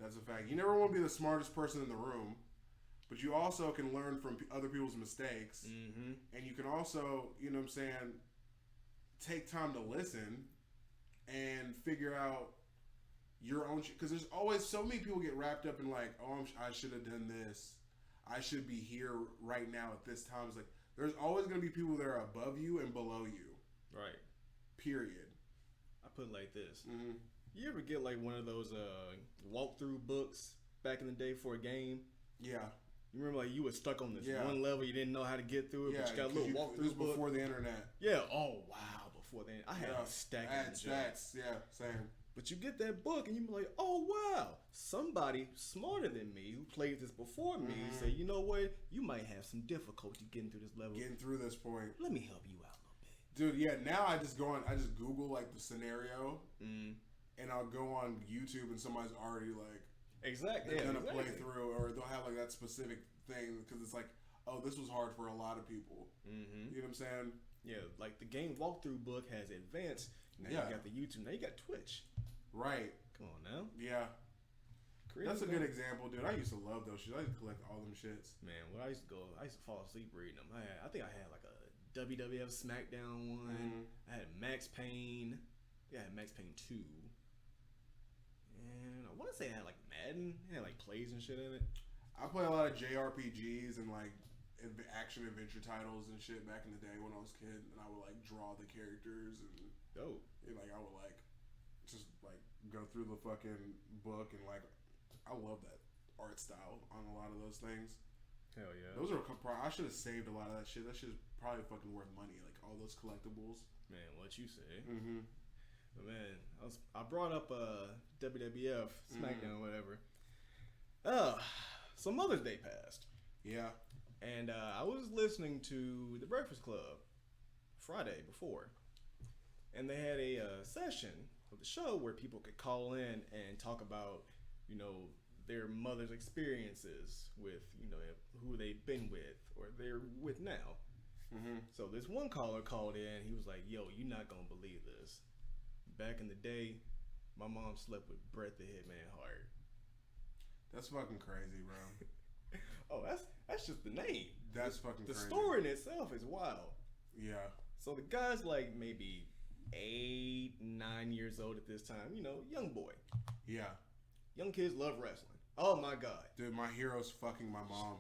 That's a fact. You never want to be the smartest person in the room, but you also can learn from other people's mistakes. Mm-hmm. And you can also, you know what I'm saying, take time to listen and figure out your own shit. Because there's always so many people get wrapped up in like, oh, I should have done this. I should be here right now at this time. It's like, there's always going to be people that are above you and below you. Right. Period. I put it like this. Mm-hmm. You ever get like one of those walkthrough books back in the day for a game? Yeah. You remember like you were stuck on this one level, you didn't know how to get through it, but you got a little walkthrough book. This book. Before the internet. Yeah. Oh, wow. Before then. I had a stack of them. Stacks. Yeah, same. But you get that book and you be like, oh, wow. Somebody smarter than me who played this before me say, you know what? You might have some difficulty getting through this level. Getting through this point. Let me help you out a little bit. Dude, yeah, now I just Google like the scenario and I'll go on YouTube and somebody's already like they're gonna play through, or they'll have like that specific thing because it's like, oh, this was hard for a lot of people. Mm-hmm. You know what I'm saying? Yeah, like the game walkthrough book has advanced. Now you got the YouTube. Now you got Twitch. Right. Come on now. Yeah. That's a good example, dude. I used to love those shits. I used to collect all them shits. Man, when I used to fall asleep reading them. I think I had like a WWF SmackDown one. I had Max Payne. Yeah, I had Max Payne 2. And I want to say I had like Madden. It had like plays and shit in it. I play a lot of JRPGs and like action adventure titles and shit back in the day when I was a kid, and I would like draw the characters and like I would like just like go through the fucking book and like I love that art style on a lot of those things. Hell yeah. Those are I should have saved a lot of that shit. That shit is probably fucking worth money, like all those collectibles. Man, what you say? Mm-hmm. But man, I brought up WWF SmackDown whatever. So Mother's Day passed. Yeah. And I was listening to The Breakfast Club Friday before. And they had a session of the show where people could call in and talk about, you know, their mother's experiences with, you know, who they've been with or they're with now. Mm-hmm. So this one caller called in. He was like, yo, you're not going to believe this. Back in the day, my mom slept with Bret the Hitman Hart. That's fucking crazy, bro. Oh, that's just the name. That's fucking crazy. The story in itself is wild. Yeah. So the guy's like maybe 8, 9 years old at this time. You know, young boy. Yeah. Young kids love wrestling. Oh my God. Dude, my hero's fucking my mom.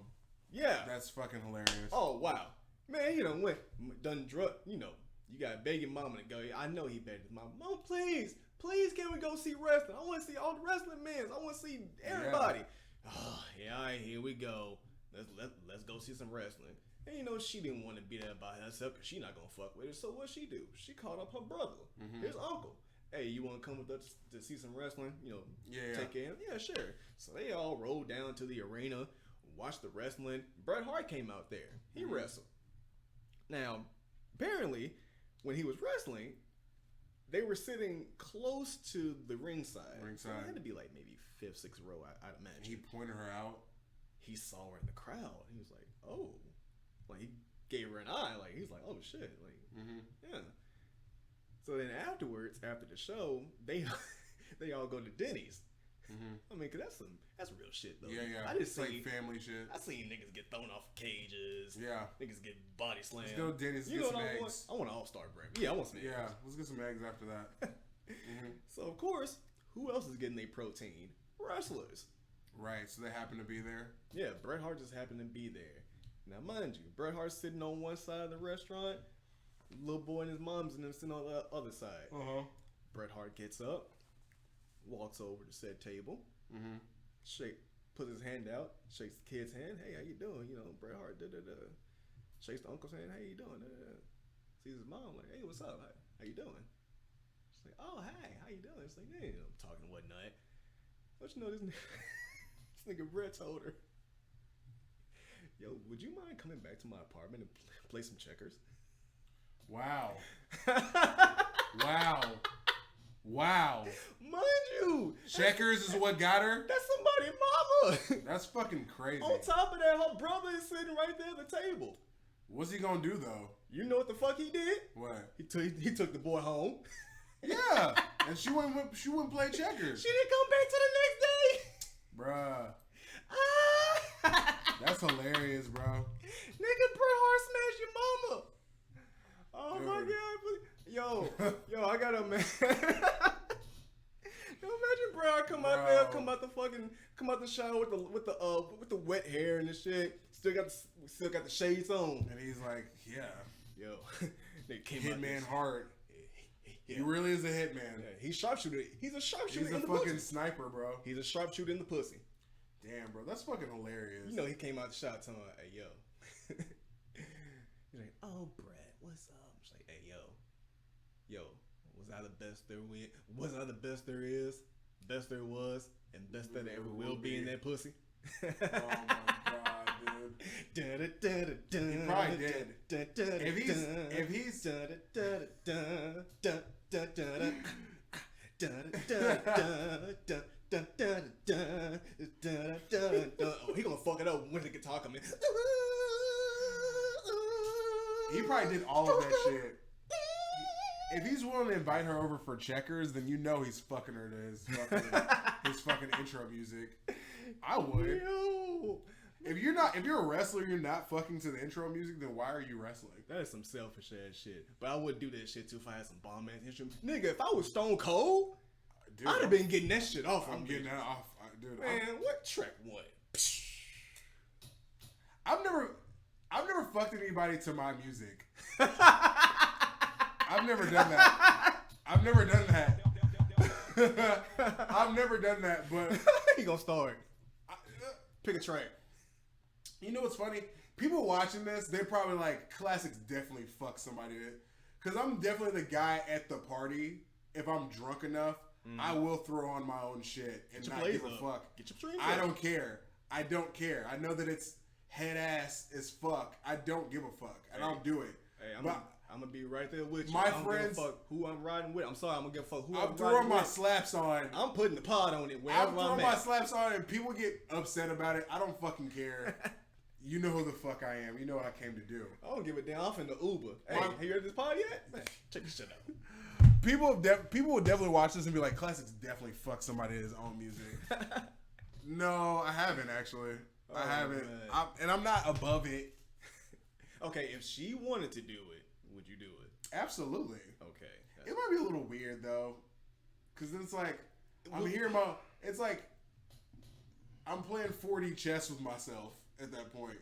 Yeah. That's fucking hilarious. Oh, wow. Man, you know, done drug, you know, you got to beg your mama to go. I know he begged his mom. Mom, please, can we go see wrestling? I want to see all the wrestling men. I want to see everybody. Yeah. Oh, yeah, all right, here we go. Let's go see some wrestling. And you know, she didn't want to be there by herself because she not going to fuck with her. So what she do? She called up her brother, his uncle. Hey, you want to come with us to see some wrestling? You know, take care of him? Yeah, sure. So they all rolled down to the arena, watched the wrestling. Bret Hart came out there. He wrestled. Now, apparently, when he was wrestling, they were sitting close to the ringside. So it had to be like maybe 5th, 6th row, I'd imagine. He pointed her out. He saw her in the crowd. He was like, oh. Like, he gave her an eye. Like, he's like, oh, shit. Like, yeah. So then afterwards, after the show, they all go to Denny's. I mean, cause that's real shit though. Yeah. I just like family shit. I seen niggas get thrown off cages. Yeah. Niggas get body slammed. Let's go to Denny's. You get know some what eggs. I want an all-star break. Yeah, I want some eggs. Yeah, let's get some eggs after that. So of course, who else is getting their protein? Wrestlers. Right. So they happen to be there. Yeah, Bret Hart just happened to be there. Now, mind you, Bret Hart's sitting on one side of the restaurant. Little boy and his mom's and them sitting on the other side. Bret Hart gets up, walks over to said table, puts his hand out, shakes the kid's hand. Hey, how you doing? You know, Bret Hart shakes the uncle's hand. How you doing? Sees his mom like, hey, what's up? How you doing? She's like, oh, hey, how you doing? It's like, hey, I'm talking and whatnot. Don't you know this nigga Bret told her, yo, would you mind coming back to my apartment and play some checkers? Wow. Wow. Mind you. Checkers is what got her? That's somebody's mama. That's fucking crazy. On top of that, her brother is sitting right there at the table. What's he gonna do though? You know what the fuck he did? What? He took the boy home. Yeah. And she wouldn't play checkers. She didn't come back to the next day. Bruh. That's hilarious, bro. Nigga, Bret Hart smashed your mama. Oh, dude. My God. Yo, I got a man. Yo, imagine Bret Hart come out there, come out the shower with the wet hair and the shit. Still got the shades on. And he's like, yeah. Yo, they came Hitman Hart. Yeah. He really is a hitman. Yeah, he's sharpshooter. He's a sharpshooter. He's a fucking sniper, bro. He's a sharpshooter in the pussy. Damn, bro, that's fucking hilarious. You know, he came out the shot telling me, "Hey, yo." He's like, "Oh, Brett, what's up?" She's like, "Hey, yo, was I the best there went? Was I the best there is, best there was, and best that there ever will be in that pussy?" Oh my god, dude. He probably did. If he's oh, he gonna fuck it up when the guitar come in. He probably did all of that shit. If he's willing to invite her over for checkers, then you know he's fucking her to his fucking intro music. I would. Yo. If you're a wrestler, you're not fucking to the intro music, then why are you wrestling? That is some selfish ass shit. But I would do that shit too if I had some bomb ass instruments. Nigga, if I was Stone Cold, dude, I'd have been getting that shit off. I'm getting that off, dude. Man, what track one? I've never fucked anybody to my music. I've never done that. I've never done that, but he gonna start. Pick a track. You know what's funny? People watching this, they're probably like, Classics definitely fuck somebody. Because I'm definitely the guy at the party. If I'm drunk enough, I will throw on my own shit and not give a fuck. Get your streams I up. don't care. I don't care. I know that it's head ass as fuck. I don't give a fuck. And I'll do it. Hey, I'm gonna be right there with you. My I don't friends, give a fuck who I'm riding with. I'm sorry, I'm gonna give a fuck who I'm I'm throwing riding my with. slaps on. I'm putting the pod on it wherever I'm throwing I'm my at. slaps on and people get upset about it. I don't fucking care. You know who the fuck I am. You know what I came to do. I don't give a damn. I'm in the Uber. Hey, have you heard this pod yet? Man, check this shit out. People will definitely watch this and be like, Classics definitely fuck somebody to his own music. No, I haven't actually. I haven't. I'm not above it. Okay, if she wanted to do it, would you do it? Absolutely. Okay. It might be a little weird though, because then it's like it's like I'm playing 4D chess with myself at that point.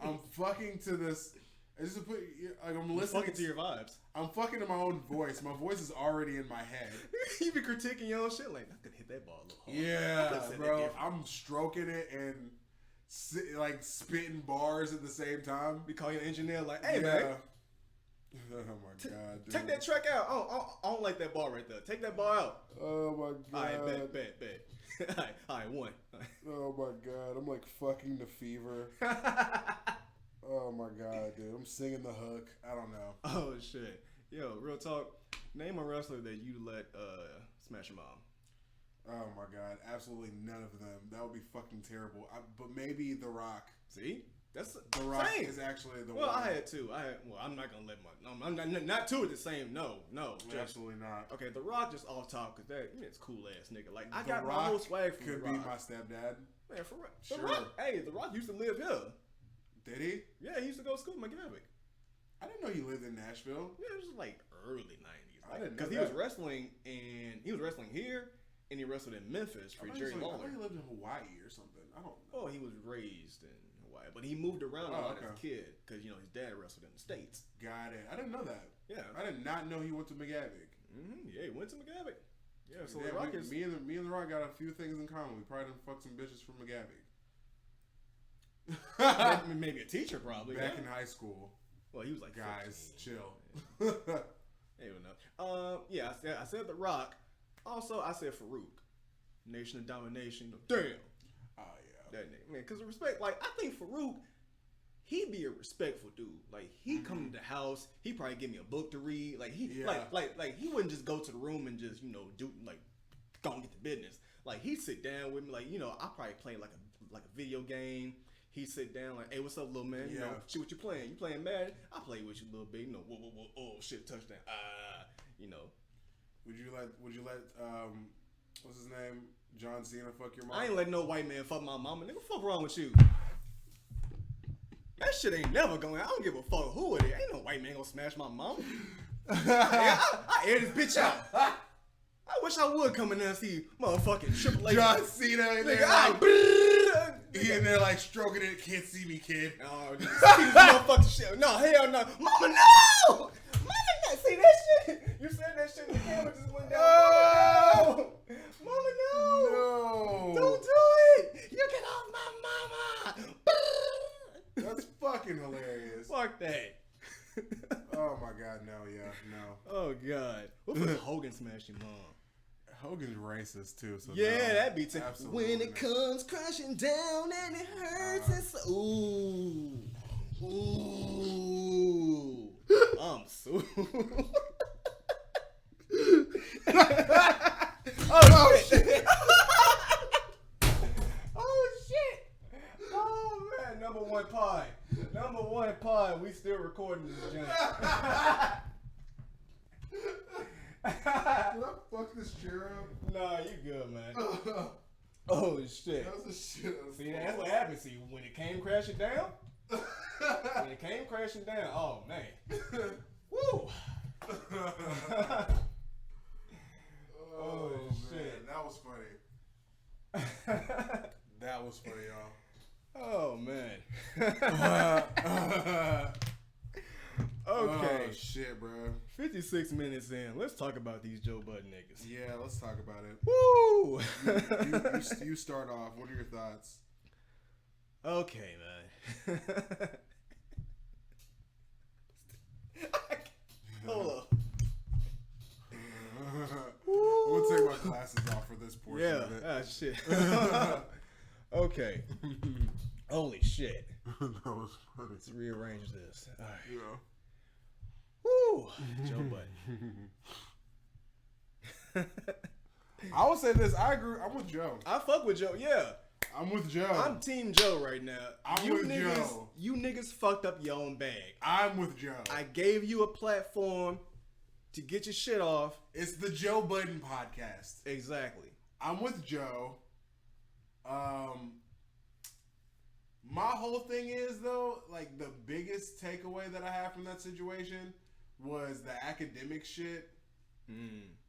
I'm fucking to this. Just to put, like, I'm listening fucking to your vibes. I'm fucking to my own voice. My voice is already in my head. You be critiquing your own shit like, I could hit that ball a little harder. Yeah, bro. I'm stroking it and like spitting bars at the same time. We call your engineer like, hey man. Oh my god, dude. Take that track out. I don't like that bar right there. Take that bar out. Oh my god. Alright, bet. Alright, one. Oh my god, I'm like fucking the fever. Oh my god, dude. I'm singing the hook. I don't know. Oh shit. Yo, real talk. Name a wrestler that you let smash your mom. Oh my god, absolutely none of them. That would be fucking terrible. But maybe The Rock. See? That's The Rock same. is actually the well, one. I had two. I'm not gonna let my. I'm not two at the same. No. Absolutely not. Okay, The Rock just off top because it's cool ass nigga. Like I The got Rock my whole swag from could The Rock. be my stepdad. Man, for real. Sure. The Rock. Hey, The Rock used to live here. Did he? Yeah, he used to go to school in McGavick. I didn't know he lived in Nashville. Yeah, it was like early '90s. I didn't know because he that. was wrestling here and he wrestled in Memphis for Jerry I Lawler. thought he lived in Hawaii or something. I don't know. Oh, he was raised in Hawaii, but he moved around a lot okay. as a kid because his dad wrestled in the States. Got it. I didn't know that. Yeah, I did not know he went to McGavick. Yeah, he went to McGavick. Yeah, so Yeah, The Rock is me and The Rock got a few things in common. We probably done fucked some bitches from McGavick. maybe a teacher probably Back in high school. Well, he was like guys, 15. chill. Hey, no. Yeah, I said The Rock. Also, I said Farouk. Nation of Domination. Damn. Oh yeah. That name, man. Because respect, like I think Farouk, he be a respectful dude. Like he come to the house, he probably give me a book to read. Like he, like he wouldn't just go to the room and just do like go and get the business. Like he sit down with me, like I probably play like a video game. He sit down like, hey, what's up, little man? You know, shit, what you playing? You playing Madden? I play with you a little bit. Whoa, oh shit, touchdown. Would you let what's his name? John Cena fuck your mom? I ain't letting no white man fuck my mama. Nigga, fuck wrong with you? That shit ain't never going. I don't give a fuck who it is. Ain't no white man gonna smash my mama. I air this bitch out. I wish I would come in there and see motherfucking Triple H. John Cena in there, Nigga, he in there like stroking it. Can't see me, kid. Oh, see this motherfucking shit. No, hell no. Mama, no! Mama, not see that shit. You said that shit, the camera just went down. Oh! Mama, no! No! Don't do it! You get off my mama! That's fucking hilarious. Fuck that. Oh my god, no, yeah, no. Oh god. What if Hogan smashed your mom? Hogan's racist too, so Yeah, no, that'd be absolutely when it not. comes crashing down and it hurts, it's ooh. Ooh. I'm so Oh shit. Oh shit. Oh man, number one pod. We still recording this joint. Did I fuck this chair up? Nah, you good, man. Oh shit. That was a shit. See, that's what happened. See, when it came crashing down, oh man. Woo. Oh shit. man, that was funny. That was funny, y'all. Oh man. Okay. Oh shit, bro. 56 minutes in. Let's talk about these Joe Budden niggas. Yeah, let's talk about it. Woo! You start off. What are your thoughts? Okay, man. Hold up. I'm gonna take my glasses off for this portion Yeah. of it. Ah, shit. Okay. Holy shit. That was funny. Let's rearrange this. All right. Yeah. Woo! Joe Budden. I would say this. I agree. I'm with Joe. I fuck with Joe. Yeah. I'm with Joe. I'm Team Joe right now. I'm you with niggas, Joe. You niggas fucked up your own bag. I'm with Joe. I gave you a platform to get your shit off. It's the Joe Budden Podcast. Exactly. I'm with Joe. My whole thing is though, like the biggest takeaway that I have from that situation was the academic shit.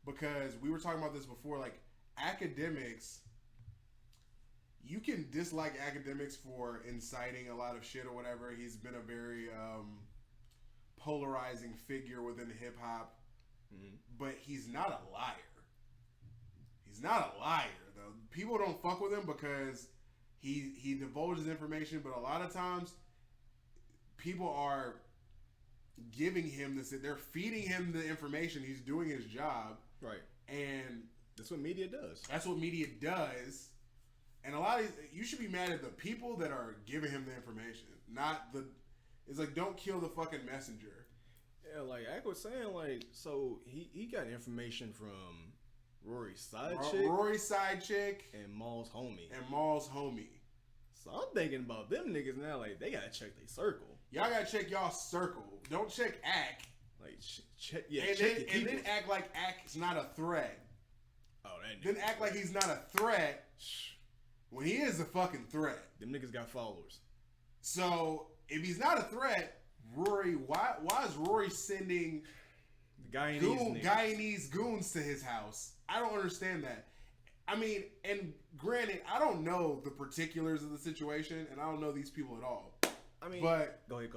Because we were talking about this before, like academics, you can dislike academics for inciting a lot of shit or whatever. He's been a very polarizing figure within hip hop, but he's not a liar. He's not a liar though. People don't fuck with him because he divulges information, but a lot of times people are giving him this. They're feeding him the information. He's doing his job, Right. and That's what media does. that's what media does. And a lot of you should be mad at the people that are giving him the information, not the. It's like, don't kill the fucking messenger. Yeah, like I was saying, like, so he got information from Rory's side chick Rory's side chick and Maul's homie. and Maul's homie. So I'm thinking about them niggas now, like they gotta check their circle. Y'all gotta check y'all circle. Don't check Ack. Like check, yeah, And check then, your and then people. act like Ack's not a threat. Oh, that Then nigga. act like he's not a threat when he is a fucking threat. Them niggas got followers. So if he's not a threat, Rory, why is Rory sending The Guyanese niggas. goons to his house? I don't understand that. I mean, and granted, I don't know the particulars of the situation, and I don't know these people at all. I mean, But go ahead.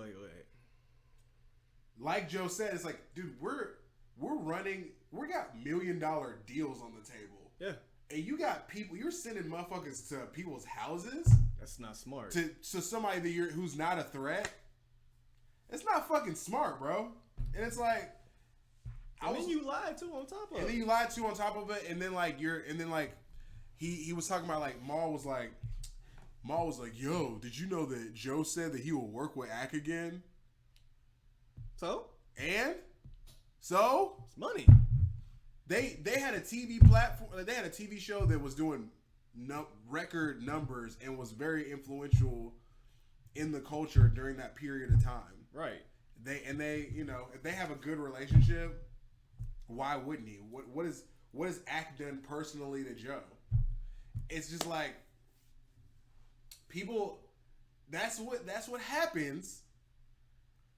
like Joe said, it's like, dude, we're running, we got $1 million deals on the table. Yeah, And you got people, you're sending motherfuckers to people's houses that's not smart. to somebody who's not a threat. It's not fucking smart, bro. And it's like, then you lied too on top of and it. then you lied too on top of it, and then he was talking about like Maul was like, yo, did you know that Joe said that he will work with Ack again? So And so it's money. they had a TV platform, they had a TV show that was doing record numbers and was very influential in the culture during that period of time. Right. They you know, if they have a good relationship, why wouldn't he? What is Ack done personally to Joe? It's just like people. That's what happens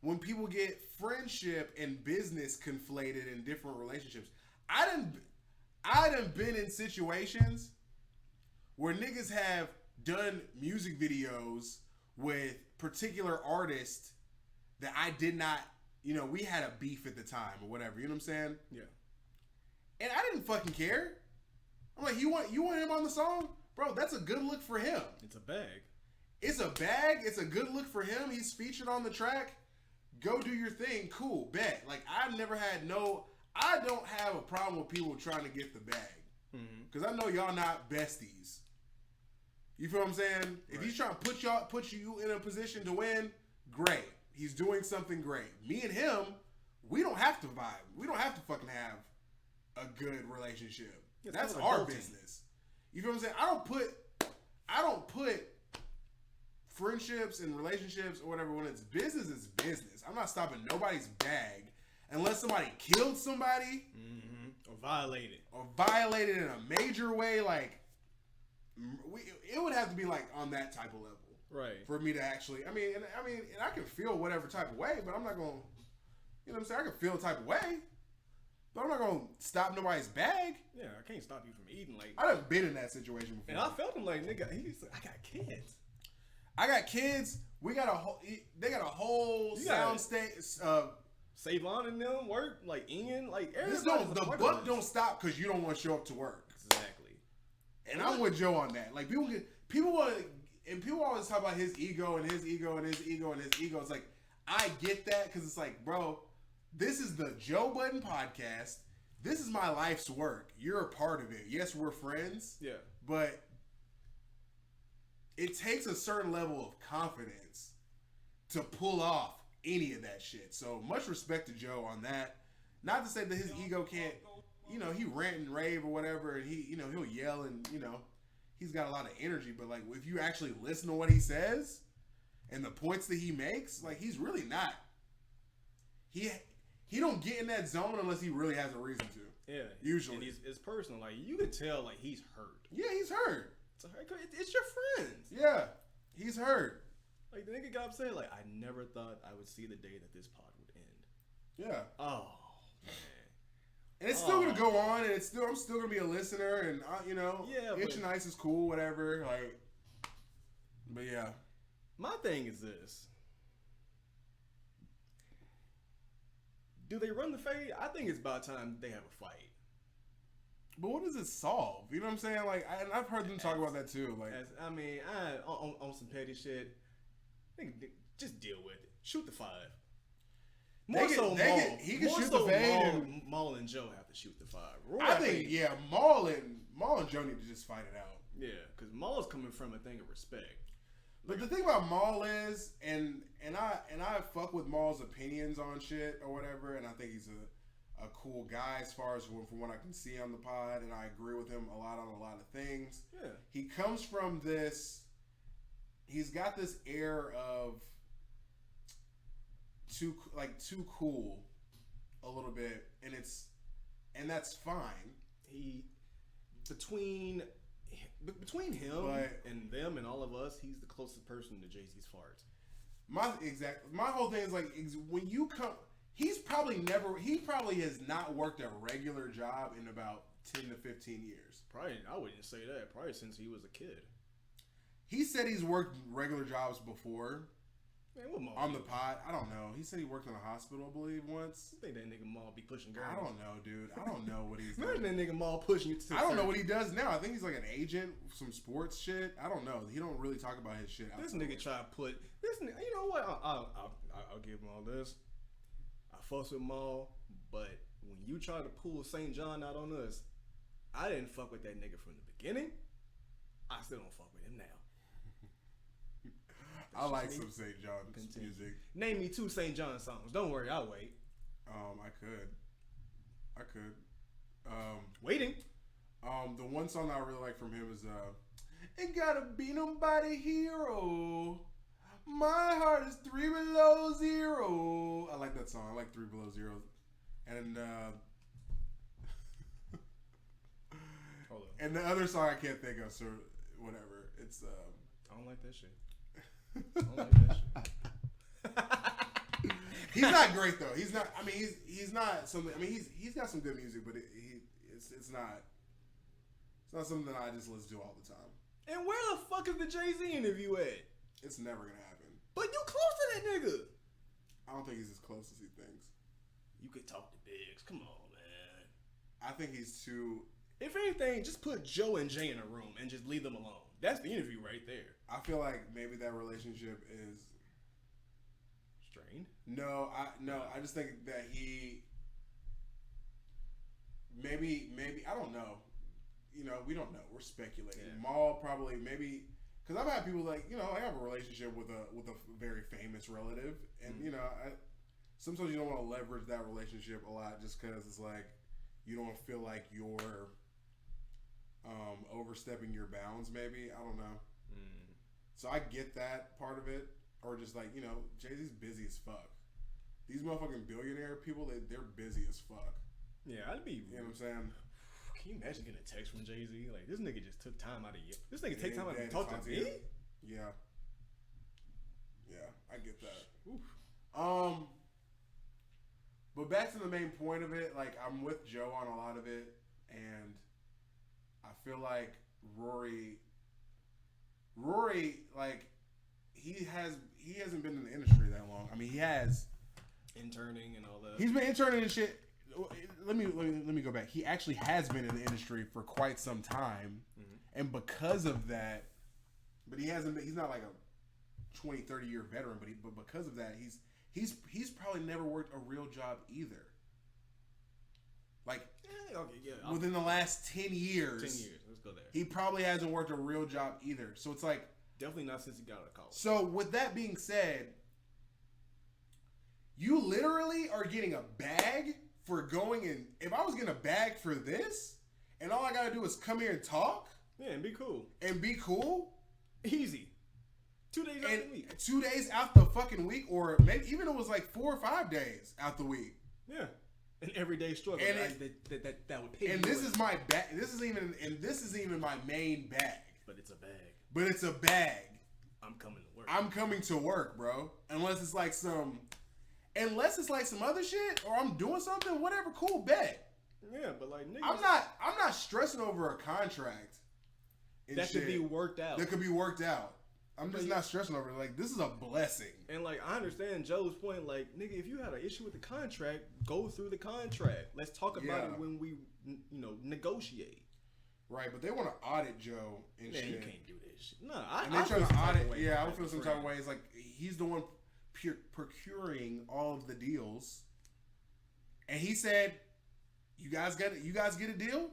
when people get friendship and business conflated in different relationships. I done been in situations where niggas have done music videos with particular artists that I did not, we had a beef at the time or whatever. You know what I'm saying? Yeah. And I didn't fucking care. I'm like, you want him on the song? Bro, that's a good look for him. It's a bag. It's a bag. It's a good look for him. He's featured on the track. Go do your thing. Cool. Bet. Like, I don't have a problem with people trying to get the bag. Because I know y'all not besties. You feel what I'm saying? If he's trying to put you in a position to win, great. He's doing something great. Me and him, we don't have to vibe. We don't have to fucking have a good relationship. That's our business. You feel what I'm saying? I don't put friendships and relationships or whatever, when it's business. I'm not stopping nobody's bag unless somebody killed somebody or violated in a major way. Like, it would have to be like on that type of level, right? For me to actually, and I can feel whatever type of way, but I'm not gonna, you know what I'm saying? I can feel a type of way, but I'm not gonna stop nobody's bag. Yeah, I can't stop you from eating. Like, I done been in that situation before, and I felt him like, nigga, I got kids. We got they got a whole sound state. Savon and them work, like Ian, like everybody. The buck don't stop because you don't want to show up to work. Exactly. And I'm with Joe on that. Like, people always talk about his ego and his ego and his ego and his ego. It's like, I get that, because it's like, bro, this is the Joe Budden Podcast. This is my life's work. You're a part of it. Yes, we're friends. Yeah. But it takes a certain level of confidence to pull off any of that shit. So much respect to Joe on that. Not to say that his ego can't, he rant and rave or whatever, and he'll yell, and he's got a lot of energy. But like, if you actually listen to what he says and the points that he makes, like, he's really not. He don't get in that zone unless he really has a reason to. Yeah. Usually. And it's personal. Like, you could tell, like, he's hurt. Yeah, he's hurt. It's your friends. Yeah, he's hurt. Like, the nigga got upset. Like, I never thought I would see the day that this pod would end. Yeah. Oh, man. And it's still gonna go on, and I'm still gonna be a listener, and yeah, Itch Nice is cool, whatever. Like, but yeah. My thing is this: do they run the fade? I think it's about time they have a fight. But what does it solve? You know what I'm saying? Like, I've heard them talk about that too. Like, on some petty shit, just deal with it. Shoot the 5. He can shoot the fade. Maul and Joe have to shoot the 5. I think, yeah, Maul and Joe need to just fight it out. Yeah, because Maul's coming from a thing of respect. But the thing about Maul is, and I fuck with Maul's opinions on shit or whatever, and I think he's a cool guy as far as from what I can see on the pod, and I agree with him a lot on a lot of things. Yeah, he comes from this. He's got this air of too cool a little bit, and that's fine. Between him and them and all of us, he's the closest person to Jay-Z's farts. My whole thing is like, when you come, he probably has not worked a regular job in about 10 to 15 years. Probably, I wouldn't say that. Probably since he was a kid. He said he's worked regular jobs before. Man, what Maul on the pod? I don't know. He said he worked in a hospital, I believe, once. I think that nigga Maul be pushing girls. I don't know, dude. I don't know what he's doing. Imagine that nigga Maul pushing you to I don't know what he does now. I think he's like an agent, some sports shit. I don't know. He don't really talk about his shit. This nigga try to put this. You know what? I'll give him all this. I fuss with Maul, but when you try to pull St. John out on us, I didn't fuck with that nigga from the beginning. I still don't fuck with him now. I like some St. John's music. Name me 2 St. John songs. Don't worry, I'll wait. I could. Waiting. The one song I really like from him is "Ain't Gotta Be Nobody Hero. My heart is 3 below 0." I like that song. I like 3 below 0. And hold on. And the other song I can't think of, so whatever. It's I don't like that shit. I don't like that shit. He's not great though. He's not. I mean, he's not something. I mean, he's got some good music, but it's not something that I just listen to all the time. And where the fuck is the Jay-Z interview at? It's never gonna happen. But you close to that nigga. I don't think he's as close as he thinks. You could talk to Biggs. Come on, man. I think he's too... If anything, just put Joe and Jay in a room and just leave them alone. That's the interview right there. I feel like maybe that relationship is... strained? No, I just think that he... Maybe, I don't know. You know, we don't know. We're speculating. Yeah. Maul probably, maybe... Because I've had people like, you know, I have a relationship with a very famous relative. And, you know, sometimes you don't want to leverage that relationship a lot just because it's like, you don't feel like you're overstepping your bounds, maybe. I don't know. So I get that part of it. Or just like, you know, Jay-Z's busy as fuck. These motherfucking billionaire people, they're busy as fuck. Yeah, I'd be... You know what I'm saying? Can you imagine getting a text from Jay-Z? Like, this nigga just took time out of you. This nigga take time out to talk to me? Yeah. Yeah, I get that. Oof. But back to the main point of it, like, I'm with Joe on a lot of it, and I feel like Rory, like, he hasn't been in the industry that long. I mean, he has interning and all that. He's been interning and shit. Let me go back. He actually has been in the industry for quite some time, and because of that, but he's not like a 20, 30 year veteran, but because of that, he's probably never worked a real job either. Like, within the last 10 years. 10 years. Let's go there. He probably hasn't worked a real job either. So it's like... Definitely not since he got out of college. So with that being said, you literally are getting a bag for going in... If I was getting a bag for this, and all I gotta do is come here and talk... Yeah, and be cool. And be cool... Easy. 2 days out the week. 2 days out the fucking week, or maybe even it was like 4 or 5 days out the week. Yeah. An everyday struggle. And that would pay. And this is my bag. This isn't even my main bag. But it's a bag. But it's a bag. I'm coming to work. I'm coming to work, bro. Unless it's like some other shit, or I'm doing something, whatever. Cool, bet. Yeah, but like niggas, I'm not stressing over a contract. That could be worked out. That could be worked out. I'm just not stressing over it. Like, this is a blessing. And, like, I understand Joe's point. Like, nigga, if you had an issue with the contract, go through the contract. Let's talk about it when we, negotiate. Right, but they want to audit Joe and shit. You can't do this shit. No, and they're trying to audit. Yeah, I feel some type of way. It's like, he's the one procuring all of the deals. And he said, you guys get a deal?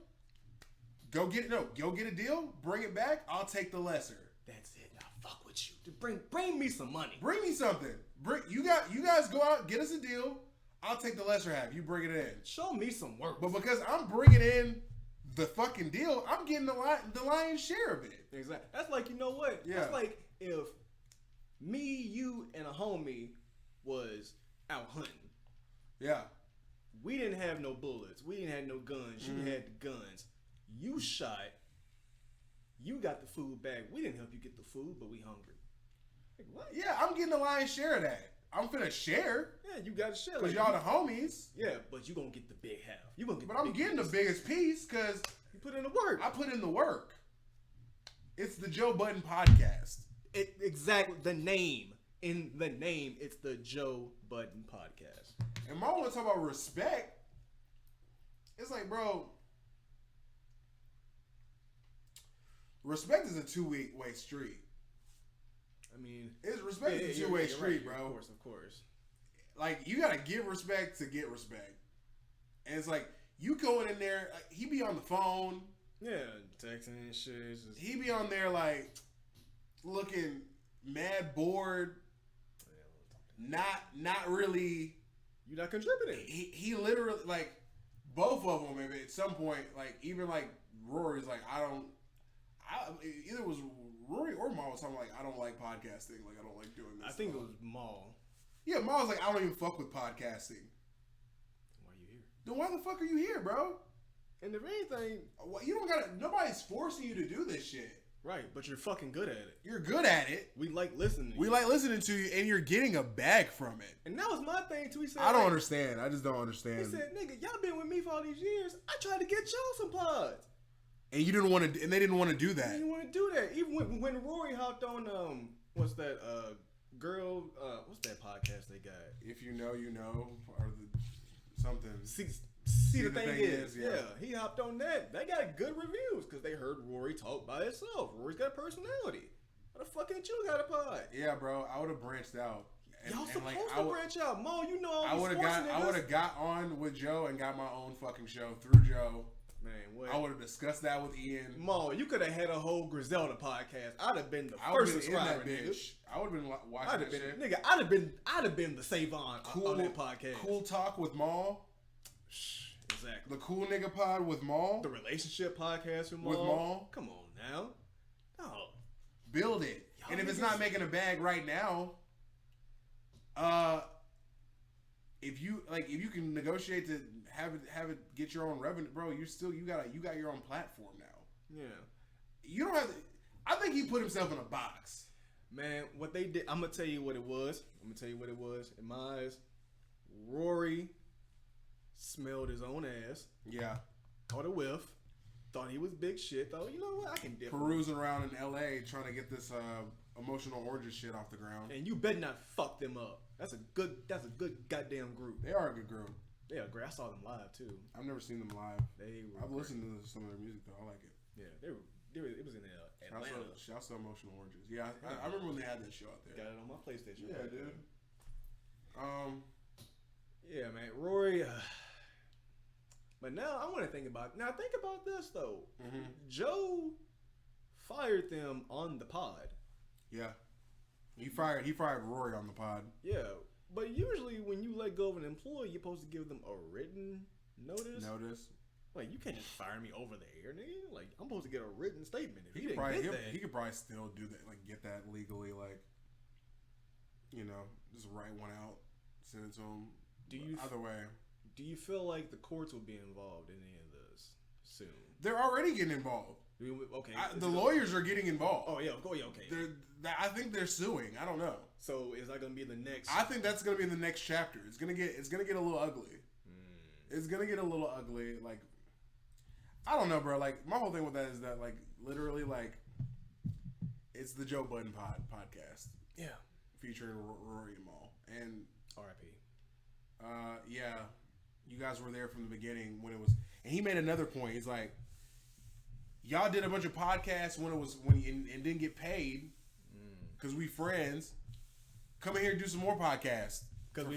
Go get a deal, bring it back, I'll take the lesser. That's it. Now fuck with you. Bring me some money. Bring me something. You guys go out, get us a deal. I'll take the lesser half. You bring it in. Show me some work. But because I'm bringing in the fucking deal, I'm getting the lion's share of it. Exactly. That's like, you know what? Yeah. That's like if me, you, and a homie was out hunting. Yeah. We didn't have no bullets. We didn't have no guns. You had the guns. You shot. You got the food back. We didn't help you get the food, but we hungry. Like, what? Yeah, I'm getting the lion's share of that. I'm finna share. Yeah, you got to share. Because y'all the homies. Yeah, but you gonna get the big half. You gonna get. But I'm getting the biggest piece because you put in the work. I put in the work. It's the Joe Budden Podcast. Exactly. The name. In the name, it's the Joe Budden Podcast. And I want to talk about respect. It's like, bro, respect is a two-way street. I mean, respect is a two-way street, right, bro. Of course. Like, you gotta give respect to get respect. And it's like, you going in there, like, he be on the phone. Yeah, texting and shit. He be on there, like, looking mad bored. Not really. You're not contributing. He literally, like, both of them, maybe at some point, like, even, like, Rory's like, either it was Rory or Ma was something like, I don't like podcasting. Like, I don't like doing this. I think it was Ma. Yeah, Ma was like, I don't even fuck with podcasting. Why are you here? Then why the fuck are you here, bro? And if anything, you don't gotta, nobody's forcing you to do this shit. Right, but you're fucking good at it. You're good at it. We like listening. We like listening to you, and you're getting a bag from it. And that was my thing too. He said, I don't understand. I just don't understand. He said, "Nigga, y'all been with me for all these years. I tried to get y'all some pods, and you didn't want to, and they didn't want to do that. They didn't want to do that. Even when Rory hopped on, what's that? girl, what's that podcast they got? If you know, you know, or something. See the thing is, yeah, he hopped on that. They got good reviews because they heard Rory talk by himself. Rory's got a personality. Why the fuck ain't you got a pod? Yeah, bro, I would have branched out. Y'all supposed to branch out, Mo. You know I would have got on with Joe and got my own fucking show through Joe. Man, what? I would have discussed that with Ian. Mo, you could have had a whole Griselda podcast. I'd have been the first subscriber, nigga. I would have been watching that shit. Nigga, I'd have been the Savon on that podcast. Cool Talk with Maul. Exactly. The Cool Nigga Pod with Maul. The Relationship Podcast with Maul. Come on now. Oh. Build it. Y'all and if it's not making a bag right now, if you can negotiate to have it get your own revenue, bro, you got your own platform now. Yeah. You don't have to, I think he put himself in a box. Man, what they did, I'm gonna tell you what it was. In my eyes, Rory smelled his own ass. Yeah. Caught a whiff. Thought he was big shit. Thought, you know what, I can dip. Perusing around in LA trying to get this emotional oranges shit off the ground. And you better not fuck them up. That's a good goddamn group. They are a good group. They are great. I saw them live too. I've never seen them live. I've listened to some of their music though. I like it. Yeah, it was in Atlanta. Shouts to Emotional Oranges. Yeah, I remember when they had that show out there. Got it on my PlayStation. Yeah, dude. Yeah, man, Rory. But now I want to think about. Now think about this though. Mm-hmm. Joe fired them on the pod. Yeah, he fired Rory on the pod. Yeah, but usually when you let go of an employee, you're supposed to give them a written notice. Like, you can't just fire me over the air, nigga. Like, I'm supposed to get a written statement. If he could probably still do that, like, get that legally, like, you know, just write one out, send it to him. Either way. Do you feel like the courts will be involved in any of this soon? They're already getting involved. Okay. The lawyers are getting involved. Oh, yeah. Okay. I think they're suing. I don't know. So, is that going to be the next? I think that's going to be the next chapter. It's going to get a little ugly. It's going to get a little ugly, like, I don't know, bro. Like, my whole thing with that is that, like, literally, like, it's the Joe Budden podcast. Yeah. Featuring Rory and Maul. And R.I.P. Yeah, you guys were there from the beginning when it was, and he made another point. He's like, y'all did a bunch of podcasts and didn't get paid because we friends. Come in here and do some more podcasts because we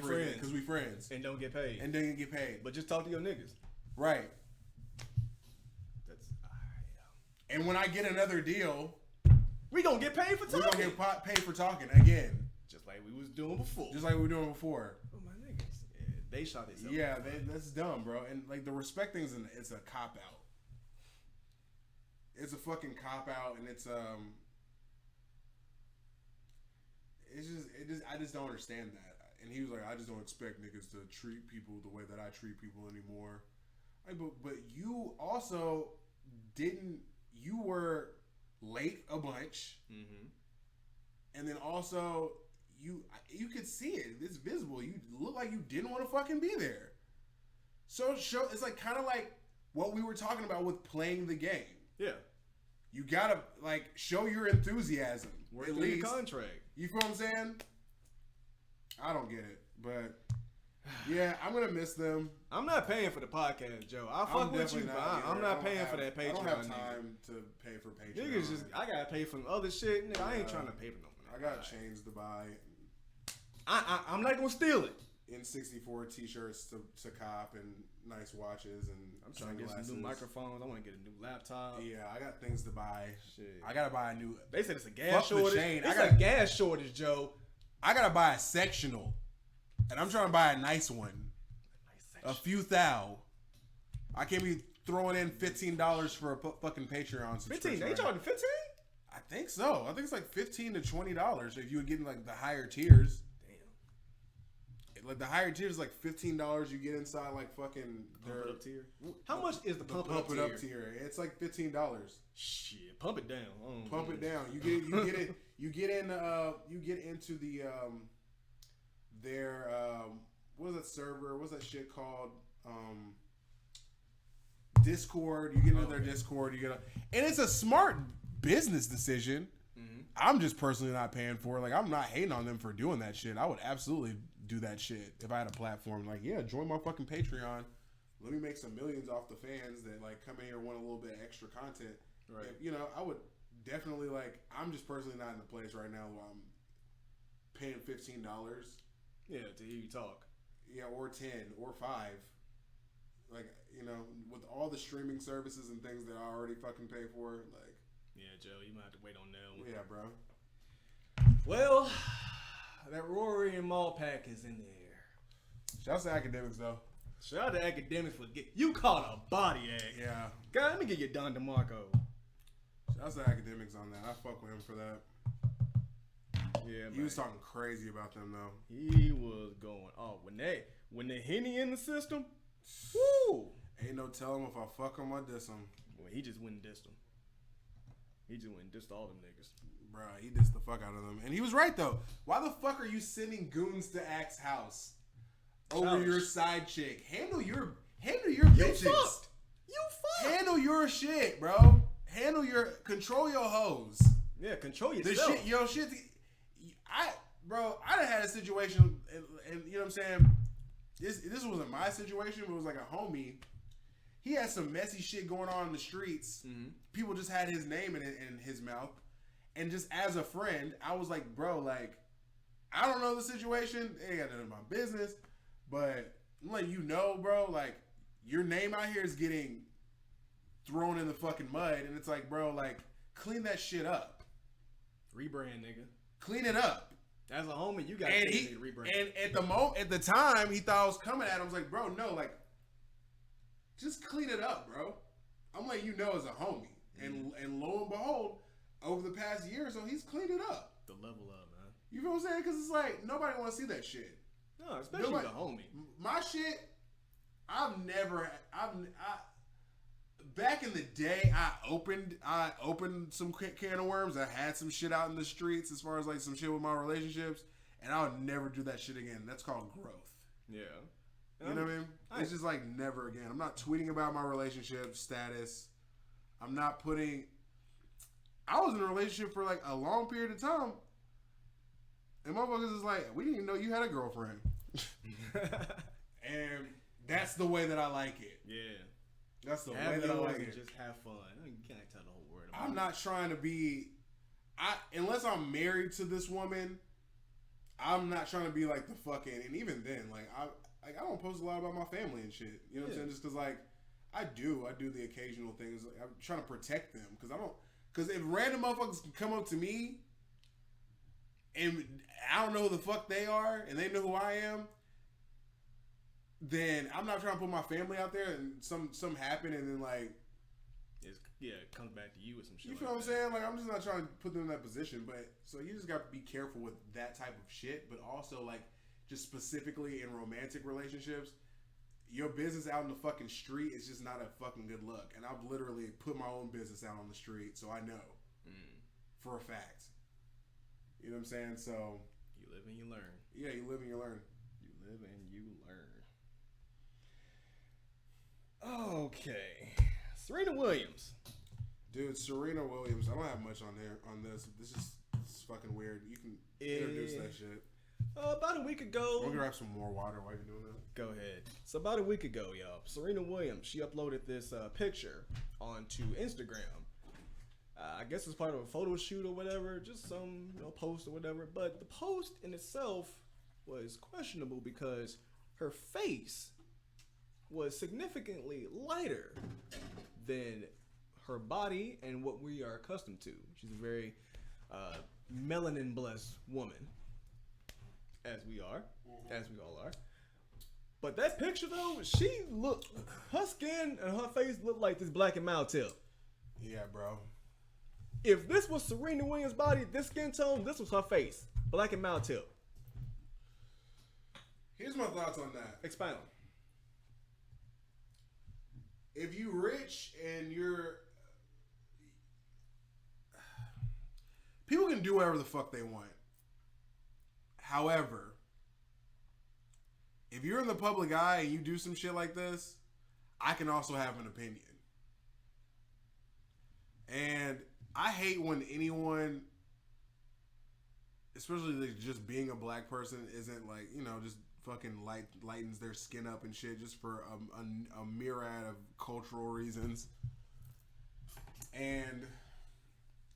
friends and don't get paid. But just talk to your niggas. Right. And when I get another deal, we gonna get paid for talking. We gonna get paid for talking again, just like we was doing before. Oh my niggas, yeah, they shot it. Yeah, that's dumb, bro. And like the respect thing it's a cop out. It's a fucking cop out, and it's I just don't understand that. And he was like, I just don't expect niggas to treat people the way that I treat people anymore. Like, but you also didn't. You were late a bunch, and then also you could see it. It's visible. You look like you didn't want to fucking be there. So it's like kind of like what we were talking about with playing the game. Yeah, you gotta like show your enthusiasm. We're in the contract. You feel what I'm saying? I don't get it, but. Yeah, I'm gonna miss them. I'm not paying for the podcast, Joe. I'll fuck with you, but I'm not paying for that Patreon. I don't have time to pay for Patreon. Niggas I gotta pay for other shit. Nigga, I ain't trying to pay for nothing. I got chains to buy. I'm not gonna steal it. N64 t-shirts to cop and nice watches and I'm trying to get some new microphones. I want to get a new laptop. Yeah, I got things to buy. Shit. I gotta buy a new. They said it's a gas shortage. It's a gas shortage, Joe. I gotta buy a sectional. And I'm trying to buy a nice one. A few thou. I can't be throwing in $15 for a fucking Patreon subscription. 15? They charging 15? I think so. I think it's like $15 to $20 if you were getting like the higher tiers. Damn. Like the higher tiers is like $15. You get inside like fucking pump it up tier. How much is the pump it up tier? It's like $15. Shit, pump it down. Pump it down. You get it. You get into the their what is that server? What's that shit called? Discord. You get into their Discord. And it's a smart business decision. I'm just personally not paying for it. Like, I'm not hating on them for doing that shit. I would absolutely do that shit if I had a platform. Like, yeah, join my fucking Patreon. Let me make some millions off the fans that, like, come in here and want a little bit of extra content. Right. If, you know, I would definitely, like, I'm just personally not in the place right now where I'm paying $15. Yeah, to hear you talk. Yeah, or 10 or 5. Like, you know, with all the streaming services and things that I already fucking pay for, like. Yeah, Joe, you might have to wait on that one. Yeah, bro. Well, that Rory and Maul pack is in the air. Shouts to Academics, though. Shout out to Academics for you caught a body act. Yeah. God, let me get you Don DeMarco. Shouts to Academics on that. I fuck with him for that. Yeah, he was talking crazy about them, though. He was going off. When the Henny in the system, woo! Ain't no telling if I fuck him or diss him. Well, he just went and dissed him. He just went and dissed all them niggas. Bruh, he dissed the fuck out of them. And he was right, though. Why the fuck are you sending goons to Axe house over your side chick? Handle your bitches. You fucked. Handle your shit, bro. Control your hoes. Yeah, control yourself. The shit, I done had a situation, and you know what I'm saying? This wasn't my situation, but it was like a homie. He had some messy shit going on in the streets. Mm-hmm. People just had his name in his mouth. And just as a friend, I was like, bro, like, I don't know the situation. It ain't got none of my business. But I'm letting you know, bro, like, your name out here is getting thrown in the fucking mud. And it's like, bro, like, clean that shit up. Rebrand, nigga. Clean it up. As a homie, you got to rebrand. And at the time, he thought I was coming at him. I was like, bro, no, like, just clean it up, bro. I'm letting you know as a homie. Mm-hmm. And lo and behold, over the past year or so, he's cleaned it up. The level up, man. You feel what I'm saying? Because it's like, nobody want to see that shit. No, especially the homie. My shit, back in the day, I opened some can of worms. I had some shit out in the streets as far as like some shit with my relationships, and I would never do that shit again. That's called growth. Yeah. You know what I mean? It's just like never again. I'm not tweeting about my relationship status. I'm not putting. I was in a relationship for like a long period of time, and motherfuckers is like, we didn't even know you had a girlfriend. And that's the way that I like it. Yeah. That's the way that I like it. Just have fun. You can't tell the whole word. I'm not trying to be. Unless I'm married to this woman, I'm not trying to be like the fucking. And even then, like I don't post a lot about my family and shit. You know what I'm saying? Just because like I do the occasional things. Like, I'm trying to protect them because I don't. Because if random motherfuckers can come up to me and I don't know who the fuck they are and they know who I am, then I'm not trying to put my family out there and some happen and then like it comes back to you with some shit. You feel what I'm saying? Like I'm just not trying to put them in that position, but so you just got to be careful with that type of shit, but also like just specifically in romantic relationships, your business out in the fucking street is just not a fucking good look. And I've literally put my own business out on the street, so I know for a fact. You know what I'm saying? So you live and you learn. Yeah, you live and you learn. You live and you learn. Okay, Serena Williams. Dude, Serena Williams. I don't have much on this. This is fucking weird. You can introduce that shit. About a week ago. We're gonna grab some more water while you're doing that. Go ahead. So about a week ago, y'all, Serena Williams, she uploaded this picture onto Instagram. I guess it's part of a photo shoot or whatever, just some post or whatever. But the post in itself was questionable because her face was significantly lighter than her body and what we are accustomed to. She's a very melanin blessed woman, as we are, as we all are. But that picture though, her skin and her face looked like this black and mild tip. Yeah, bro. If this was Serena Williams' body, this skin tone, this was her face, black and mild tip. Here's my thoughts on that. Expound. If you rich and people can do whatever the fuck they want. However, if you're in the public eye and you do some shit like this, I can also have an opinion. And I hate when anyone especially like just being a black person isn't like, you know, just fucking lightens their skin up and shit just for a myriad of cultural reasons. And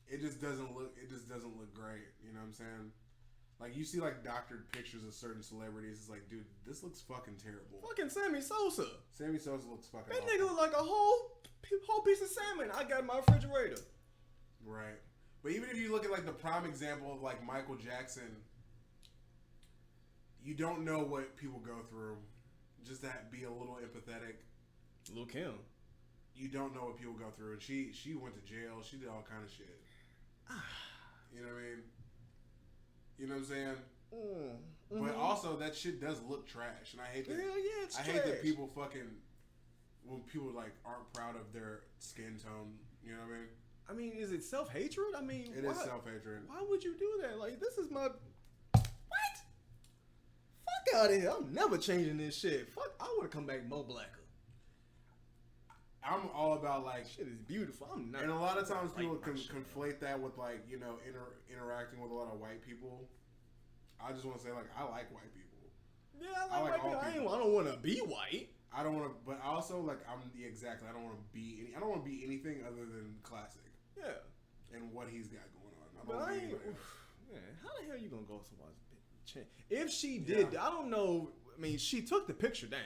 it just doesn't look great, you know what I'm saying? Like, you see, like, doctored pictures of certain celebrities. It's like, dude, this looks fucking terrible. Fucking Sammy Sosa. Sammy Sosa looks fucking That awful. nigga look like a whole piece of salmon I got in my refrigerator. Right. But even if you look at, like, the prime example of, like, Michael Jackson, you don't know what people go through. Just that be a little empathetic. Lil' Kim. You don't know what people go through. And she went to jail. She did all kind of shit. You know what I mean? You know what I'm saying? Mm-hmm. But also, that shit does look trash, and I hate that. Hell yeah, it's I trash. hate that people fucking when people like aren't proud of their skin tone. You know what I mean? I mean, is it self-hatred? I mean, It is self-hatred. Why would you do that? Like, this is my... What? Fuck out of here. I'm never changing this shit. Fuck, I would have come back more blacker. I'm all about like Shit is beautiful. I'm not... and a lot of times people like my shit, conflate that with like, you know, interacting with a lot of white people. I just want to say like I like white people. Yeah, I I like like all white people. people. I don't want to be white. I don't want to, but also like I don't want to be any. I don't want to be anything other than classic Yeah. and what he's got going on. I But don't I want to ain't... be anybody else. Man, how the hell you gonna go somebody's bitch? If she did, I don't know. I mean, she took the picture down.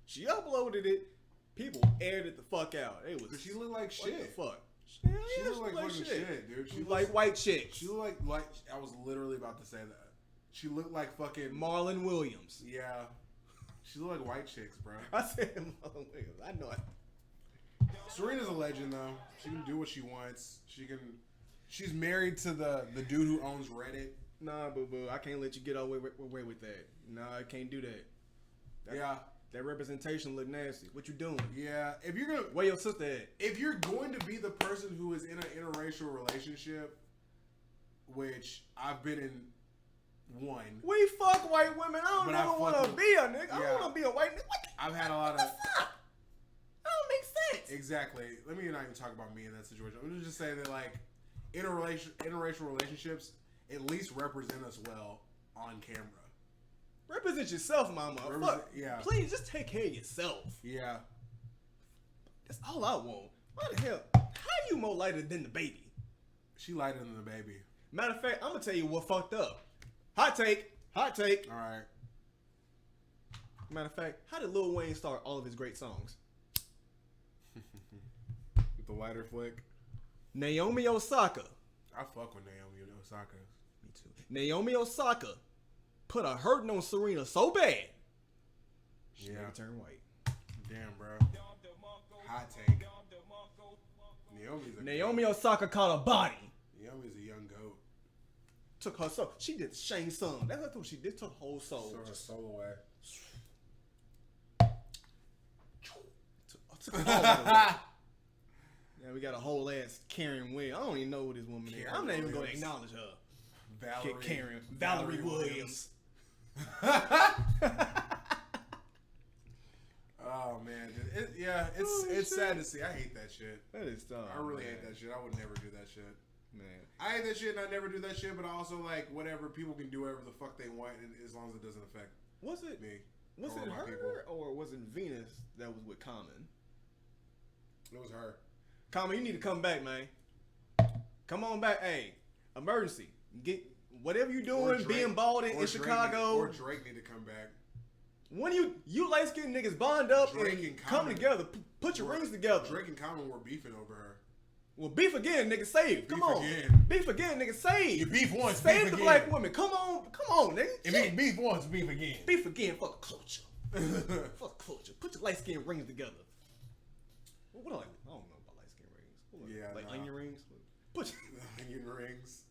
She uploaded it. People aired it the fuck out. It was. But she looked like shit. What the fuck? Hell yeah, She looked like fucking shit, dude. She like white chicks. She looked like I was literally about to say that. She looked like fucking Marlon Williams. Yeah. She looked like white chicks, bro. I said Marlon Williams. I know it. Serena's a legend though. She can do what she wants. She's married to the dude who owns Reddit. Nah, boo boo. I can't let you get away with that. Nah, I can't do that. Yeah. That representation look nasty. What you doing? Yeah. If you're gonna Where your sister at? if you're going to be the person who is in an interracial relationship, which I've been in one. We fuck white women. I don't But never I want fuck to with- be a nigga. I Yeah. don't want to be a white nigga. What I've had a lot the of fuck? That don't make sense. Exactly. Let me not even talk about me in that situation. I'm gonna just say that like interracial relationships at least represent us well on camera. Represent yourself, mama. Fuck. Yeah. Please just take care of yourself. Yeah. That's all I want. Why the hell? How you more lighter than the baby? She lighter than the baby. Matter of fact, I'm gonna tell you what fucked up. Hot take. Hot take. All right. Matter of fact, how did Lil Wayne start all of his great songs? With the lighter flick. Naomi Osaka. I fuck with Naomi Osaka. Me too. Naomi Osaka put a hurting on Serena so bad. She Yeah. never turned white. Damn, bro. Hot take. Naomi Osaka caught a body. Naomi's a young goat. Took her soul. She did Shane song. That's what she did. Took her whole soul. Throw her soul away. Took all of it. Yeah, we got a whole ass Karen Williams. I don't even know who this woman is. I'm not even going to acknowledge her. Valerie Williams. Oh man, it's sad to see. I hate that shit. That is tough. I really hate that shit. I would never do that shit. Man. I hate that shit and I never do that shit, but I also like whatever, people can do whatever the fuck they want and as long as it doesn't affect Was it me. Was or it my her people. or was it Venus that was with Common? It was her. Common, you need to come back, man. Come on back. Hey, emergency. Get whatever you doing, being bald in Chicago. Or Drake need to come back. When you light skinned niggas bond up Drake and and come Common. together, put your rings together. Drake and Common were beefing over her. Well, beef again, nigga, save. Come Beef on. again. Beef again, nigga, save. You beef once, save beef the again. black women. Come on, nigga. If Shit. you beef once, beef again. Beef again for the culture. For the culture. Put your light skin rings together. What I don't know about light skin rings. What, Yeah, like nah. onion rings. Put Onion rings.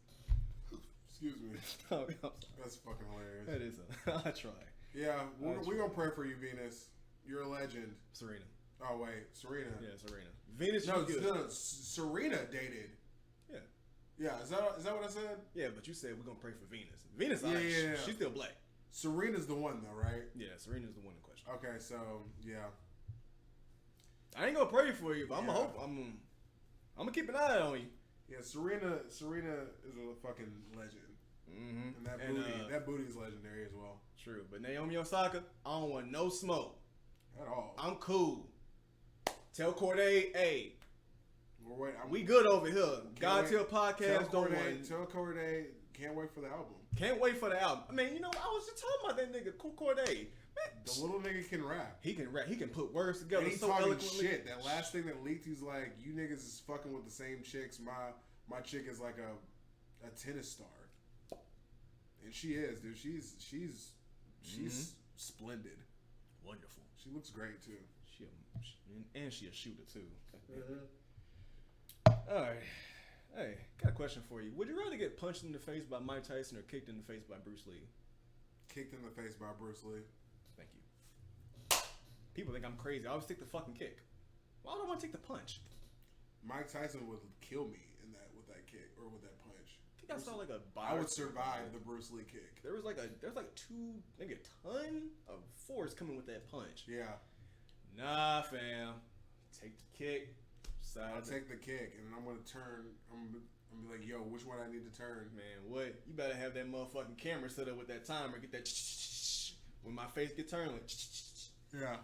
Excuse me. Oh, I'm sorry. That's fucking hilarious. That is I try. Yeah, we're gonna pray for you, Venus. You're a legend. Serena. Oh wait, Serena. Yeah, Serena. Venus. No, she's good. no, Serena dated. Yeah. Yeah, is that what I said? Yeah, but you said we're gonna pray for Venus. Venus, Yeah, yeah. she's still black. Serena's the one though, right? Yeah, Serena's the one in question. Okay, so yeah. I ain't gonna pray for you, but I'm Yeah. gonna hope. I'm gonna keep an eye on you. Yeah, Serena is a fucking legend. And that booty is legendary as well. True, but Naomi Osaka, I don't want no smoke at all. I'm cool. Tell Corday, hey, we good over here. God Till Podcast. Tell Corday, can't wait for the album. Can't wait for the album. I mean, I was just talking about that nigga Corday. Man, the little nigga can rap. He can rap. He can put words together. And he's so talking eloquently. shit. That last thing that leaked, he's like, "You niggas is fucking with the same chicks. My chick is like a tennis star." And she is, dude. She's splendid. Wonderful. She looks great too. She a shooter too. All right. Hey, got a question for you. Would you rather get punched in the face by Mike Tyson or kicked in the face by Bruce Lee? Kicked in the face by Bruce Lee. Thank you. People think I'm crazy. I always take the fucking kick. Why would I want to take the punch? Mike Tyson would kill me with that kick or with that punch. I think I saw like a I would survive the Bruce Lee kick. There's like a ton of force coming with that punch. Yeah. Nah, fam. Take the kick. I'll take the kick, and then I'm gonna turn. I'm gonna be like, yo, which one I need to turn? Man, what? You better have that motherfucking camera set up with that timer. Get that when my face get turned. Like, yeah.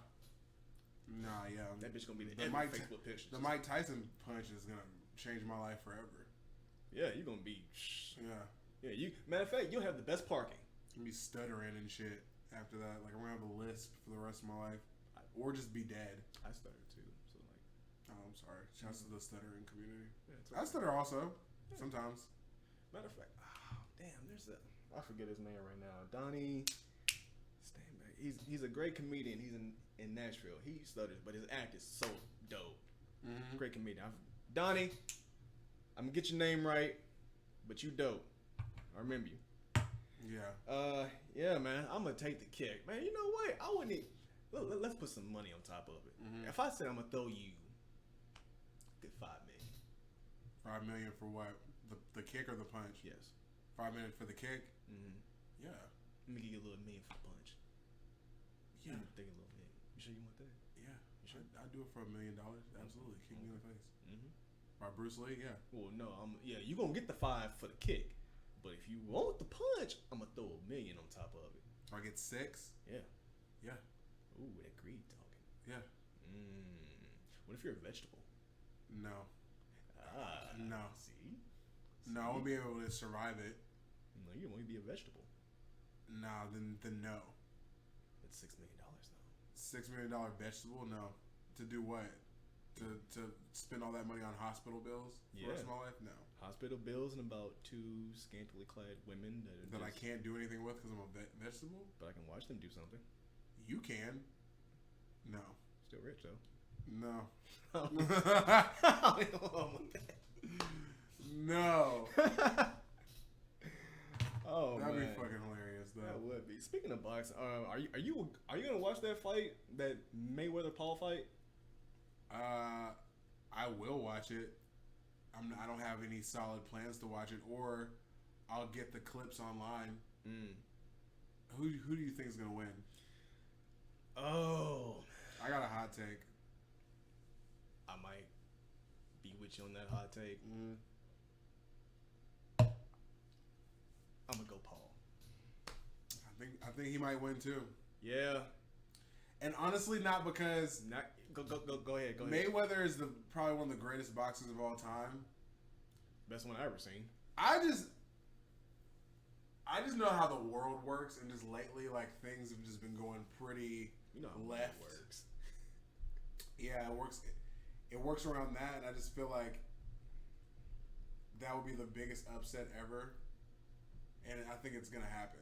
Nah, yeah. That bitch gonna be the Facebook picture. The Mike Tyson punch is gonna change my life forever. Yeah, you gonna be. Yeah. Yeah. Matter of fact, you'll have the best parking. I'm gonna be stuttering and shit after that. Like I'm gonna have a lisp for the rest of my life, or just be dead. I stutter too. So like. Oh, I'm sorry. Shouts to the stuttering community. Yeah, okay. I stutter also. Yeah. Sometimes. Matter of fact, damn, I forget his name right now. Donnie Steinbeck. He's a great comedian. He's in Nashville. He stutters, but his act is so dope. Mm-hmm. Great comedian. Donnie, I'm gonna get your name right, but you dope. I remember you. Yeah. Yeah, man. I'm gonna take the kick, man. You know what? I wouldn't even. Let's put some money on top of it. Mm-hmm. If I said I'm gonna throw you $5 million. $5 million for what? The kick or the punch? Yes. $5 million for the kick? Mm-hmm. Yeah. Let me give you a little million for the punch. Yeah. Think a little million. You sure you want that? Yeah. You sure? I'd do it for $1 million. Absolutely. Kick me in the face. Mm-hmm. By Bruce Lee? Yeah. Well, no. You're gonna get the 5 for the kick, but if you want the punch, I'm gonna throw $1 million on top of it. So I get 6? Yeah. Yeah. Ooh, that greed talking. Yeah. What if you're a vegetable? No. No. See? No, I won't be able to survive it. No, you won't be a vegetable. Nah, then no. That's $6 million though. $6 million vegetable? No. To do what? To spend all that money on hospital bills for the rest of my life? No. Hospital bills and about 2 scantily clad women that I can't do anything with because I'm a vegetable? But I can watch them do something. You can. No. Still rich though. No. No. Oh, that'd man. be fucking hilarious though. That would be. Speaking of boxing, are you gonna watch that fight, that Mayweather Paul fight? I will watch it. I don't have any solid plans to watch it, or I'll get the clips online. Who do you think is gonna win? Oh, I got a hot take. I might be with you on that hot take. I'm gonna go Paul. I think he might win too. Yeah. And honestly, not because go ahead. Mayweather is probably one of the greatest boxers of all time. Best one I ever seen. I just know how the world works, and just lately, like, things have just been going pretty left. It works. Yeah, it works. It works around that, and I just feel like that would be the biggest upset ever, and I think it's gonna happen.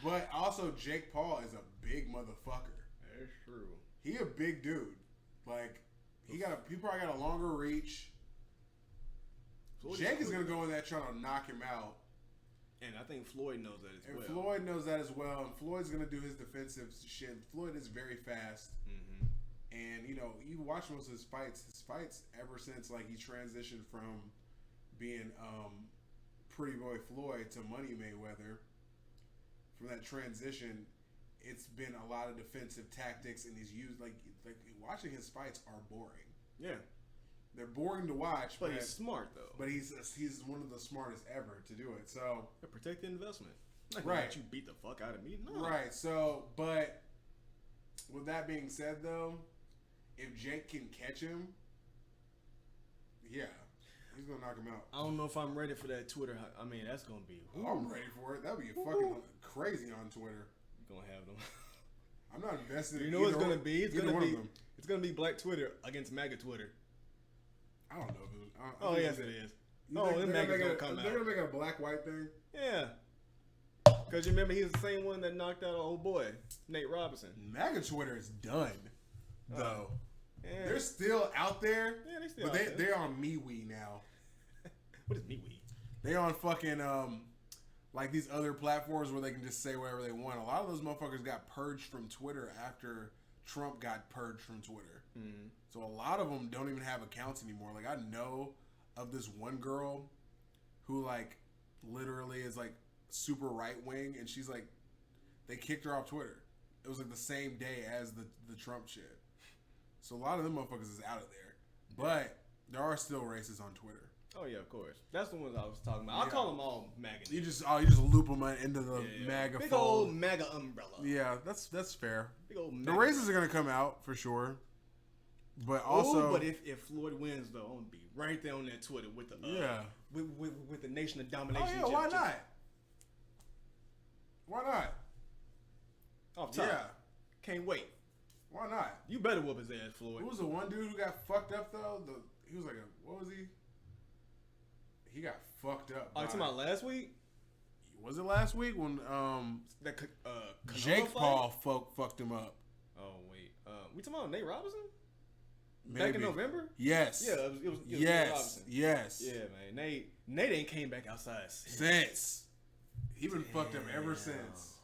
But also, Jake Paul is a big motherfucker. That's true. He a big dude. Like, he probably got a longer reach. Jake is gonna go in there trying to knock him out. And I think Floyd knows that as well. Floyd knows that as well. And Floyd's going to do his defensive shit. Floyd is very fast. Mm-hmm. And, you watch most of his fights ever since, like, he transitioned from being Pretty Boy Floyd to Money Mayweather. From that transition, it's been a lot of defensive tactics, and he's used, like watching his fights are boring. Yeah. They're boring to watch, but he's smart though. But he's one of the smartest ever to do it. So protect the investment. Right. Let you beat the fuck out of me. No. Right. So, but with that being said, though, if Jake can catch him, yeah, he's gonna knock him out. I don't know if I'm ready for that Twitter. I mean, that's gonna be. I'm ready for it. That'd be fucking crazy on Twitter. You're gonna have them. I'm not invested. You know what it's gonna be? It's gonna be Black Twitter against MAGA Twitter. I don't know. Dude. Oh yes, it is. Oh, then MAGA's gonna come out. They're gonna make a black-white thing. Yeah. Because you remember he's the same one that knocked out an old boy, Nate Robinson. MAGA Twitter is done, though. Yeah. They're still out there. Yeah, they still but out there. They're on MeWe now. What is MeWe? They on fucking like these other platforms where they can just say whatever they want. A lot of those motherfuckers got purged from Twitter after Trump got purged from Twitter. Mm-hmm. So a lot of them don't even have accounts anymore. Like I know of this one girl who like literally is like super right wing, and she's like, they kicked her off Twitter. It was like the same day as the Trump shit. So a lot of them motherfuckers is out of there, but there are still racists on Twitter. Oh yeah, of course. That's the ones I was talking about. I call them all MAGA. You just loop them into the MAGA big fold. old MAGA umbrella. Yeah, that's fair. Big old the racists are gonna come out for sure, but also. But if Floyd wins though, I'm gonna be right there on that Twitter with the with the Nation of Domination. Oh yeah, why not? Why not? Off top. Yeah. Can't wait. Why not? You better whoop his ass, Floyd. Who was the one dude who got fucked up though? He was like what was he? He got fucked up. Oh, you talking about last week? Was it last week when that Jake Paul fucked him up? Oh wait, we talking about Nate Robinson? Maybe. Back in November? Yes. Yeah, it was yes. Nate Robinson. Yes. Yeah, man. Nate ain't came back outside since. He been fucked up ever since.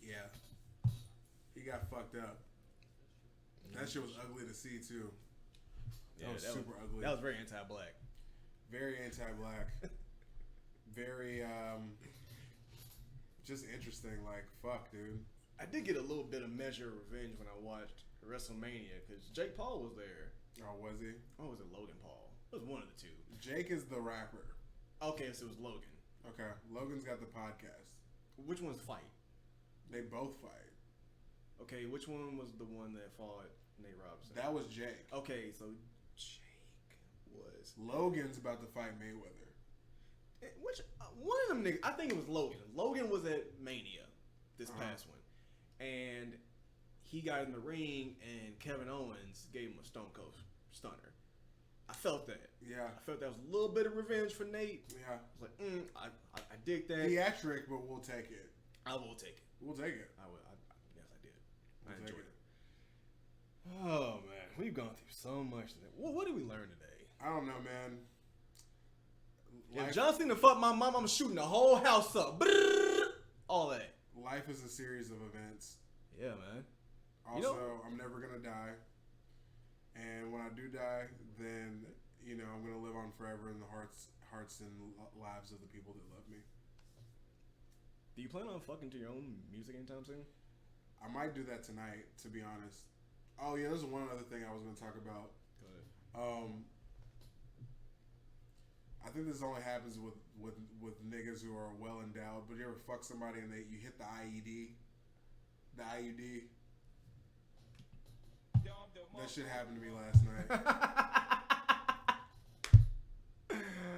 Yeah. He got fucked up. That shit was ugly to see too. That was super ugly. That was very anti-black. Very anti-black. Very just interesting. Like fuck, dude. I did get a little bit of measure of revenge when I watched WrestleMania because Jake Paul was there. Oh, was he? Or was it Logan Paul? It was one of the two. Jake is the rapper. Okay, so it was Logan. Okay, Logan's got the podcast. Which one's fight? They both fight. Okay, which one was the one that fought Nate Robinson? That was Jake. Okay, so Jake was... Logan's about to fight Mayweather. Which, one of them niggas, I think it was Logan. Logan was at Mania, this past one. And he got in the ring and Kevin Owens gave him a Stone Cold Stunner. I felt that. Yeah. I felt that was a little bit of revenge for Nate. Yeah. I was like, I dig that. Theatric, but we'll take it. I will take it. We'll take it. I will. Yes, I did. We'll I enjoyed it. Oh, man. We've gone through so much today. What did we learn today? I don't know, man. If John Cena fucked my mom, I'm shooting the whole house up. Brrr, all that. Life is a series of events. Yeah, man. Also, I'm never going to die. And when I do die, then, I'm going to live on forever in the hearts and lives of the people that love me. Do you plan on fucking to your own music anytime soon? I might do that tonight, to be honest. Oh, yeah, there's one other thing I was going to talk about. Go ahead. I think this only happens with niggas who are well endowed, but you ever fuck somebody and you hit the IED? The IUD? That shit happened to me last night.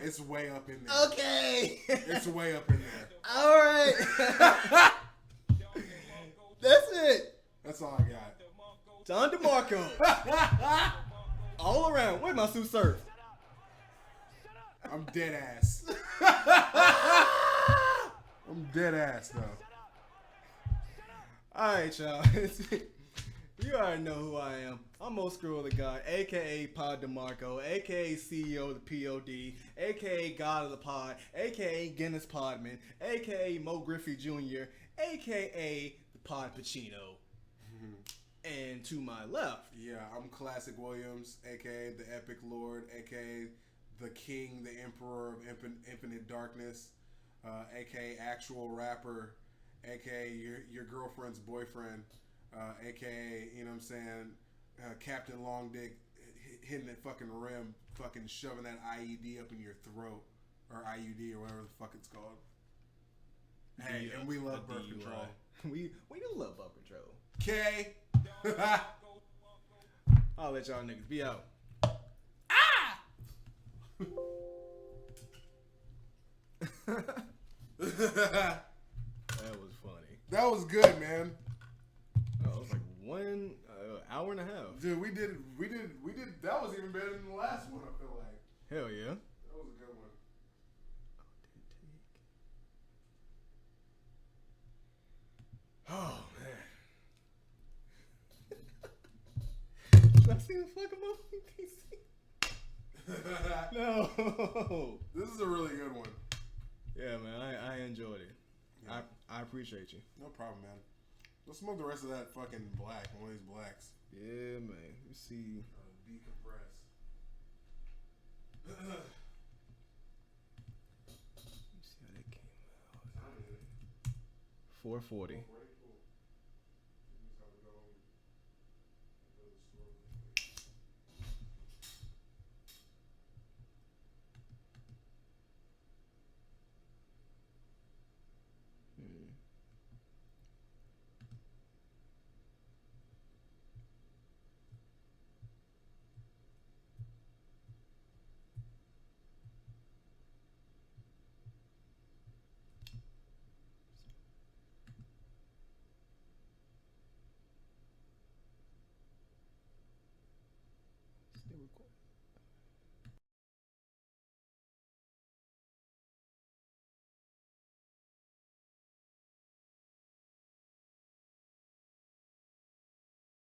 It's way up in there. Okay. It's way up in there. All right. That's it. That's all I got. John DeMarco. All around. Where's my Sue Surf? I'm dead ass. I'm dead ass, though. All right, y'all. You already know who I am. I'm MoSkrilla the God, a.k.a. Pod DeMarco, a.k.a. CEO of the POD, a.k.a. God of the Pod, a.k.a. Guinness Podman, a.k.a. Mo Griffey Jr., a.k.a. the Pod Pacino. And to my left... Yeah, I'm Classic Williams, a.k.a. the Epic Lord, a.k.a. the King, the Emperor of Infinite Darkness, a.k.a. actual rapper, a.k.a. your girlfriend's boyfriend, a.k.a. Captain Long Dick, hitting that fucking rim, fucking shoving that IED up in your throat, or IUD, or whatever the fuck it's called. Hey, and we love birth control. We do love birth control. Okay. I'll let y'all niggas be out. That was funny. That was good, man. Oh, it was like 1 hour and a half. Dude, we did. That was even better than the last one. I feel like. Hell yeah. That was a good one. Oh man. Did I see the fucking movie? No. This is a really good one. Yeah, man. I enjoyed it. Yeah. I appreciate you. No problem, man. Let's smoke the rest of that fucking black. One of these blacks. Yeah, man. You see. Decompress. You see how that came out. 440.